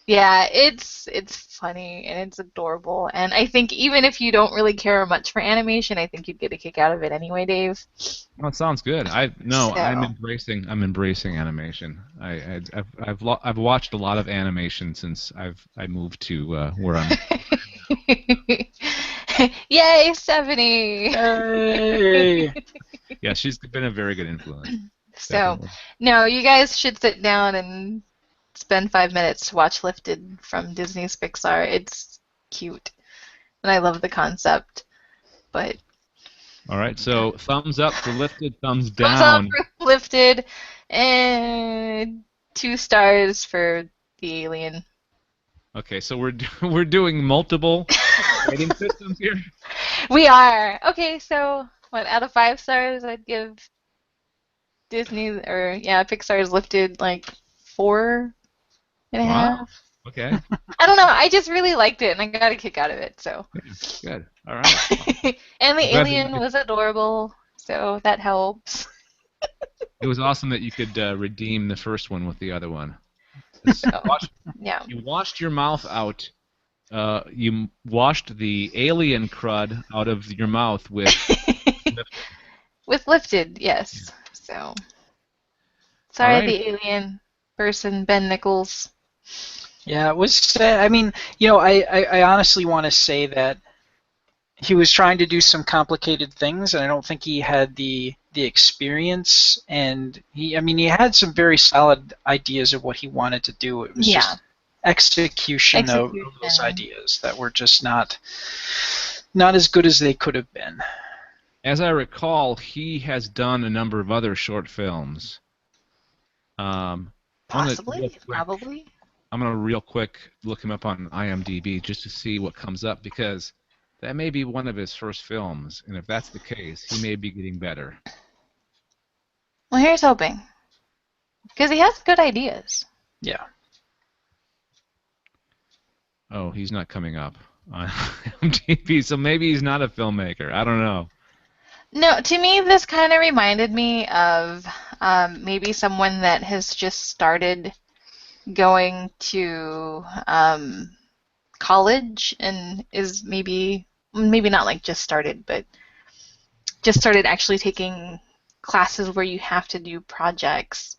yeah, it's funny and it's adorable, and I think even if you don't really care much for animation, I think you'd get a kick out of it anyway, Dave. Well, it sounds good. I'm embracing animation. I've watched a lot of animation since I moved to where I'm. Yay, Stephanie! Hey. Yeah, she's been a very good influence. So, Definitely. no, you guys should sit down and spend 5 minutes to watch Lifted from Disney's Pixar. It's cute, and I love the concept. But All right, so thumbs up for Lifted, thumbs thumbs down. up for Lifted, and 2 stars for the alien. Okay, so we're doing multiple rating systems here. We are. Okay, so what, out of 5 stars, I'd give Pixar's Lifted like 4.5. Wow. Okay. I don't know. I just really liked it, and I got a kick out of it. So. Good. All right. And the I'm glad alien we- was adorable, so that helps. It was awesome that you could redeem the first one with the other one. It's- Yeah. You washed your mouth out. You washed the alien crud out of your mouth with. With lifted, yes. So All sorry, right. the alien person, Ben Nichols. Yeah, it was sad. I mean, I honestly want to say that he was trying to do some complicated things, and I don't think he had the experience. And he had some very solid ideas of what he wanted to do. It was Yeah. just execution of those ideas that were just not as good as they could have been. As I recall, he has done a number of other short films. Possibly, probably. I'm gonna real quick look him up on IMDb just to see what comes up, because that may be one of his first films, and if that's the case, he may be getting better. Well, here's hoping. Because he has good ideas. Yeah. Oh, he's not coming up on IMDb, so maybe he's not a filmmaker. I don't know. No, to me, this kind of reminded me of maybe someone that has just started going to college and is maybe not like just started, but just started actually taking classes where you have to do projects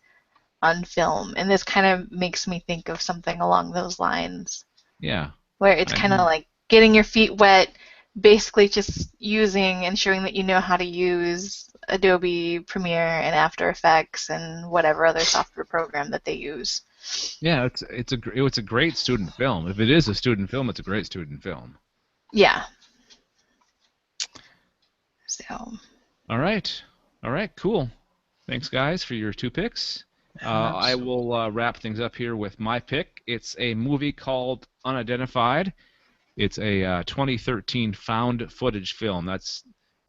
on film. And this kind of makes me think of something along those lines. Yeah. Where it's kind of like getting your feet wet, basically just using and showing that you know how to use Adobe Premiere and After Effects and whatever other software program that they use. Yeah, it's a great student film. If it is a student film, it's a great student film. Yeah. So. All right, cool. Thanks, guys, for your 2 picks. I will wrap things up here with my pick. It's a movie called Unidentified. It's a 2013 found footage film. That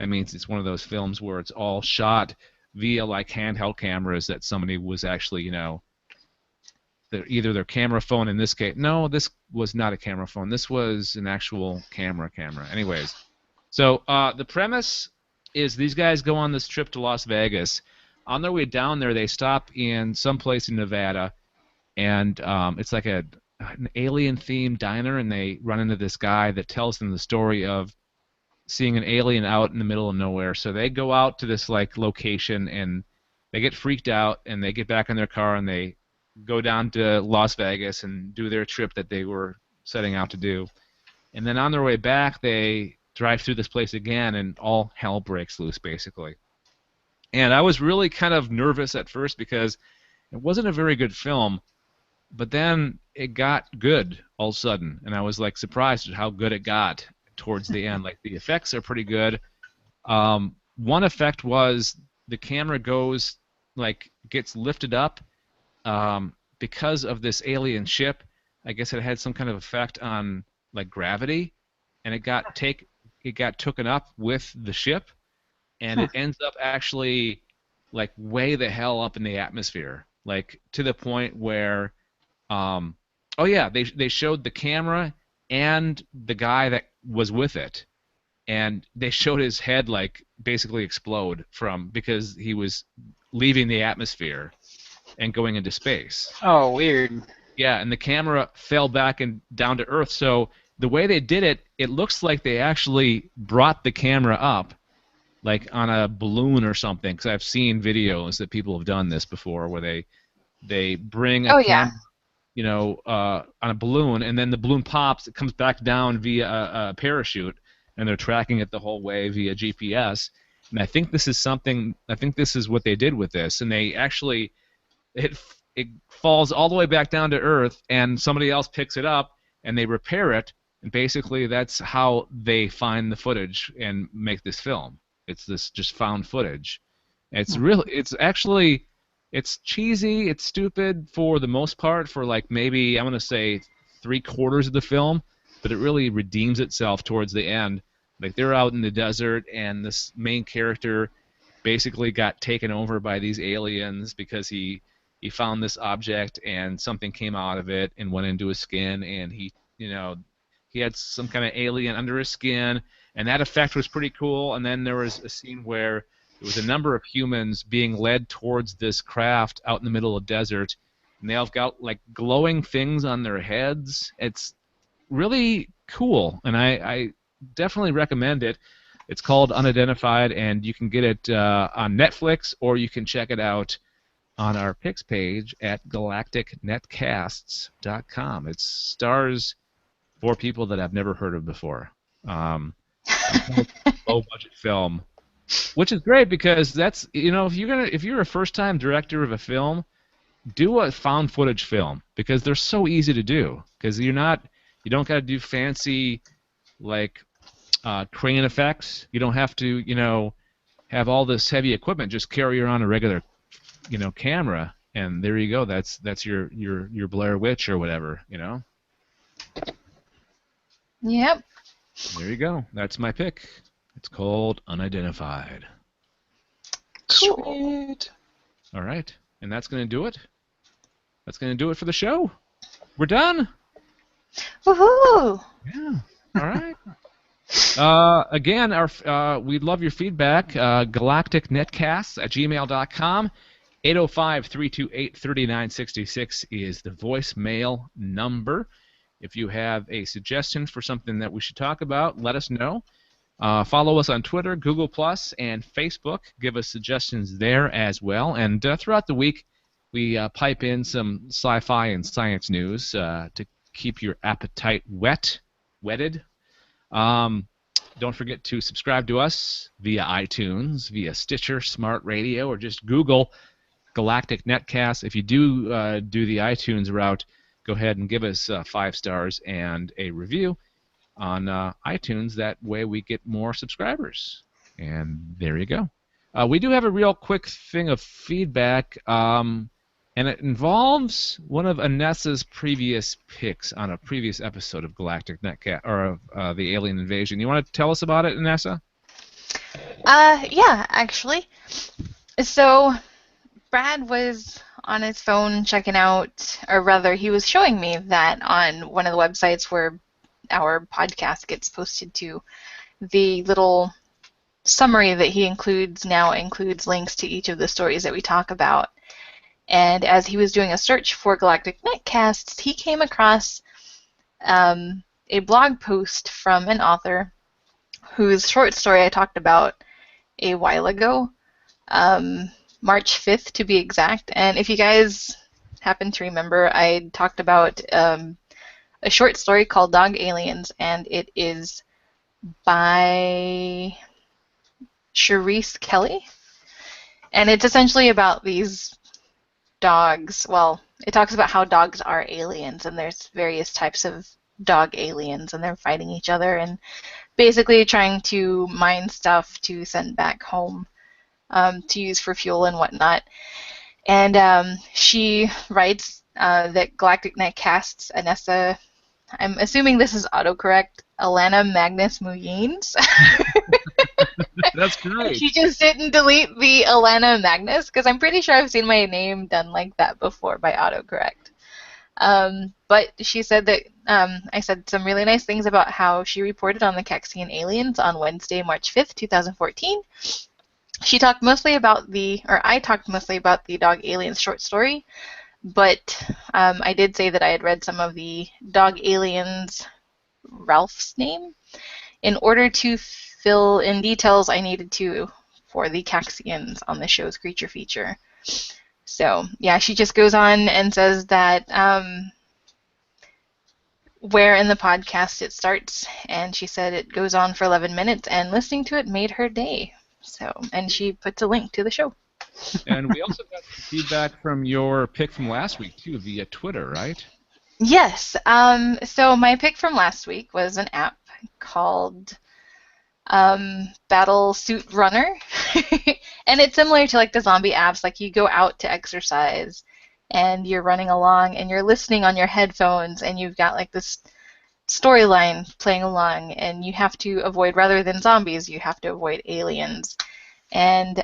means it's one of those films where it's all shot via like handheld cameras that somebody was actually, either their camera phone in this case. No, this was not a camera phone. This was an actual camera. Anyways, so the premise is these guys go on this trip to Las Vegas. On their way down there, they stop in some place in Nevada, and it's like an alien-themed diner, and they run into this guy that tells them the story of seeing an alien out in the middle of nowhere. So they go out to this like location, and they get freaked out, and they get back in their car, and they go down to Las Vegas and do their trip that they were setting out to do. And then on their way back, they drive through this place again, and all hell breaks loose, basically. And I was really kind of nervous at first because it wasn't a very good film, but then it got good all of a sudden, and I was like surprised at how good it got towards the end. Like the effects are pretty good. One effect was the camera gets lifted up because of this alien ship. I guess it had some kind of effect on like gravity, and it got taken up with the ship. And it ends up actually like way the hell up in the atmosphere, like to the point where, they showed the camera and the guy that was with it, and they showed his head like basically explode because he was leaving the atmosphere and going into space. Oh, weird. Yeah, and the camera fell back and down to Earth. So the way they did it, it looks like they actually brought the camera up like on a balloon or something, because I've seen videos that people have done this before where they bring a camera, on a balloon, and then the balloon pops, it comes back down via a parachute, and they're tracking it the whole way via GPS. And I think this is what they did with this, and they actually it falls all the way back down to Earth, and somebody else picks it up and they repair it, and basically that's how they find the footage and make this film. It's this just found footage. It's cheesy, it's stupid for the most part, for like maybe I'm gonna say 3/4 of the film, but it really redeems itself towards the end. Like they're out in the desert, and this main character basically got taken over by these aliens because he found this object and something came out of it and went into his skin, and he had some kind of alien under his skin. And that effect was pretty cool. And then there was a scene where It was a number of humans being led towards this craft out in the middle of the desert, and they all got like glowing things on their heads. It's really cool, and I definitely recommend it. It's called Unidentified, and you can get it on Netflix, or you can check it out on our picks page at galacticnetcasts.com. It stars 4 people that I've never heard of before. Low-budget film, which is great because that's, you know, if you're a first-time director of a film, do a found footage film because they're so easy to do because you don't got to do fancy like crane effects. You don't have to, you know, have all this heavy equipment. Just carry around a regular, you know, camera, and there you go. That's your Blair Witch or whatever, you know. Yep. There you go. That's my pick. It's called Unidentified. Sweet. All right, and that's going to do it. That's going to do it for the show. We're done. Woohoo! Yeah. All right. Again, we'd love your feedback. galacticnetcasts@gmail.com. 805-328-3966 is the voicemail number. If you have a suggestion for something that we should talk about, let us know. Follow us on Twitter, Google+, and Facebook. Give us suggestions there as well. And throughout the week, we pipe in some sci-fi and science news to keep your appetite wetted. Don't forget to subscribe to us via iTunes, via Stitcher, Smart Radio, or just Google Galactic Netcast. If you do the iTunes route, go ahead and give us 5 stars and a review on iTunes. That way we get more subscribers. And there you go. We do have a real quick thing of feedback, and it involves one of Anessa's previous picks on a previous episode of Galactic Netcast, or of the Alien Invasion. You want to tell us about it, Anessa? Yeah, actually. So Brad was on his phone checking out, or rather he was showing me that on one of the websites where our podcast gets posted to, the little summary that he includes now includes links to each of the stories that we talk about. And as he was doing a search for Galactic Netcasts, he came across a blog post from an author whose short story I talked about a while ago, March 5th to be exact. And if you guys happen to remember, I talked about a short story called Dog Aliens, and it is by Charisse Kelly. And it's essentially about these dogs. Well, it talks about how dogs are aliens, and there's various types of dog aliens, and they're fighting each other and basically trying to mine stuff to send back home to use for fuel and whatnot. And she writes that Galactic Netcasts, Anessa, I'm assuming this is autocorrect, Alana Magnus Muyines. That's great. She just didn't delete the Alana Magnus, because I'm pretty sure I've seen my name done like that before by autocorrect. But she said that I said some really nice things about how she reported on the Caxian aliens on Wednesday, March 5th, 2014. She talked mostly about I talked mostly about the Dog Aliens short story, but I did say that I had read some of the Dog Aliens, Ralph's name, in order to fill in details I needed to for the Caxians on the show's creature feature. So, yeah, she just goes on and says that where in the podcast it starts, and she said it goes on for 11 minutes, and listening to it made her day. So, and she puts a link to the show. And we also got some feedback from your pick from last week, too, via Twitter, right? Yes. So my pick from last week was an app called Battle Suit Runner. And it's similar to like the zombie apps. Like you go out to exercise and you're running along and you're listening on your headphones and you've got like this storyline playing along, and you have to avoid, rather than zombies, you have to avoid aliens. And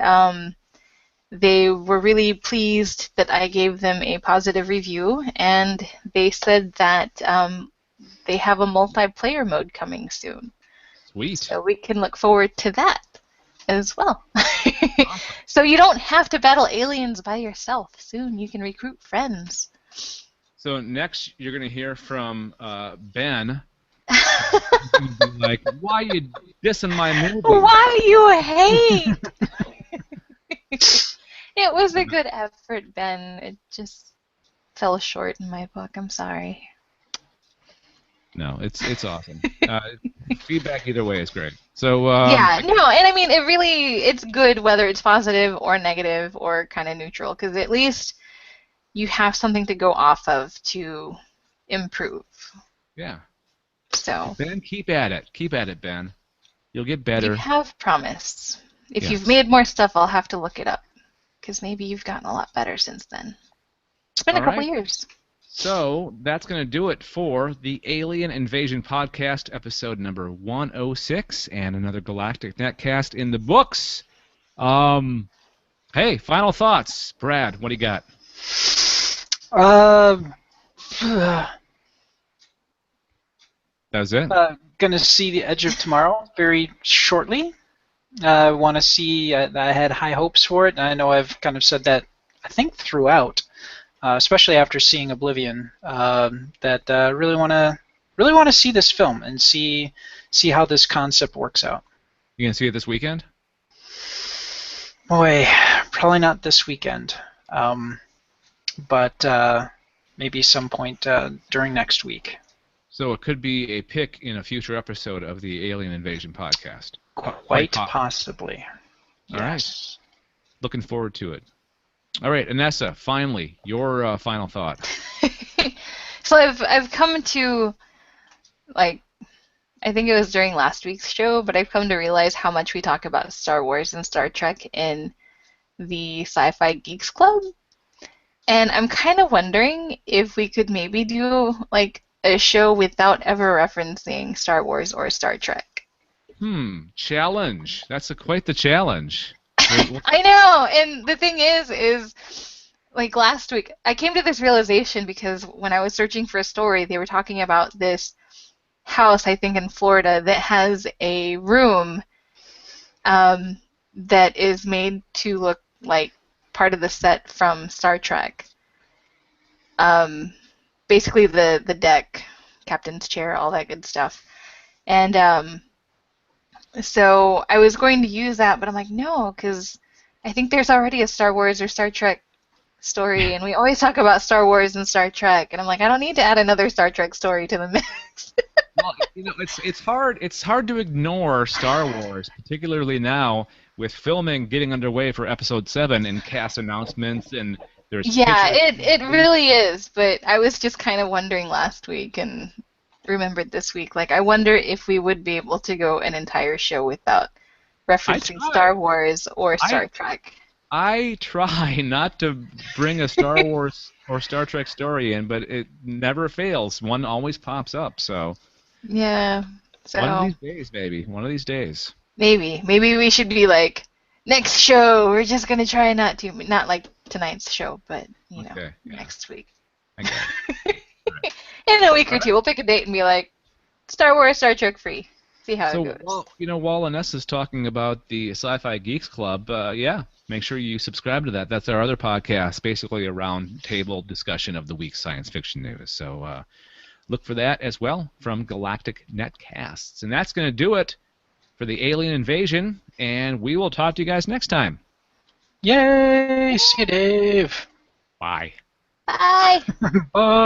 they were really pleased that I gave them a positive review, and they said that they have a multiplayer mode coming soon. Sweet. So we can look forward to that. as well. So you don't have to battle aliens by yourself. Soon you can recruit friends. So next you're going to hear from Ben. He's going to be like, why you dissing my movie? Why you hate? It was a good effort, Ben. It just fell short in my book. I'm sorry. No, it's awesome. Feedback either way is great. So yeah, no, and I mean, it's good whether it's positive or negative or kind of neutral, because at least you have something to go off of to improve. Yeah. So Ben, keep at it, Ben. You'll get better. you have promised. If Yes. you've made more stuff, I'll have to look it up, because maybe you've gotten a lot better since then. It's been a couple years. So that's going to do it for the Alien Invasion Podcast, episode number 106, and another Galactic Netcast in the books. Hey, final thoughts. Brad, what do you got? That's it? Gonna see The Edge of Tomorrow very shortly. I want to see. I had high hopes for it. I know I've kind of said that, I think, throughout, especially after seeing Oblivion. That really want to see this film and see how this concept works out. You gonna see it this weekend? Boy, probably not this weekend, but maybe some point during next week. So it could be a pick in a future episode of the Alien Invasion Podcast. Quite possibly. All right. Looking forward to it. All right, Anessa, finally, your final thought. So I've come to, like, I think it was during last week's show, but I've come to realize how much we talk about Star Wars and Star Trek in the Sci-Fi Geeks Club. And I'm kind of wondering if we could maybe do, like, a show without ever referencing Star Wars or Star Trek. Challenge. That's quite the challenge. I know, and the thing is like last week, I came to this realization because when I was searching for a story, they were talking about this house, I think in Florida, that has a room that is made to look like part of the set from Star Trek. Basically the deck, captain's chair, all that good stuff. And so I was going to use that, but I'm like, no, because I think there's already a Star Wars or Star Trek story, and we always talk about Star Wars and Star Trek, and I'm like, I don't need to add another Star Trek story to the mix. Well, it's hard to ignore Star Wars, particularly now with filming getting underway for Episode 7 and cast announcements and there's it really is, but I was just kind of wondering last week and remembered this week, like, I wonder if we would be able to go an entire show without referencing Star Wars or Star Trek. I try not to bring a Star Wars or Star Trek story in, but it never fails. One always pops up, so. Yeah. So one of these days, baby. One of these days. Maybe we should be like, next show, we're just going to try not like tonight's show, but, next week. I get it. Right. In a week or two, we'll pick a date and be like, Star Wars, Star Trek free. See how it goes. While Anessa's talking about the Sci-Fi Geeks Club, make sure you subscribe to that. That's our other podcast, basically a round-table discussion of the week's science fiction news. So look for that as well from Galactic Netcasts. And that's going to do it for the Alien Invasion, and we will talk to you guys next time. Yay! See you, Dave. Bye. Bye. Bye.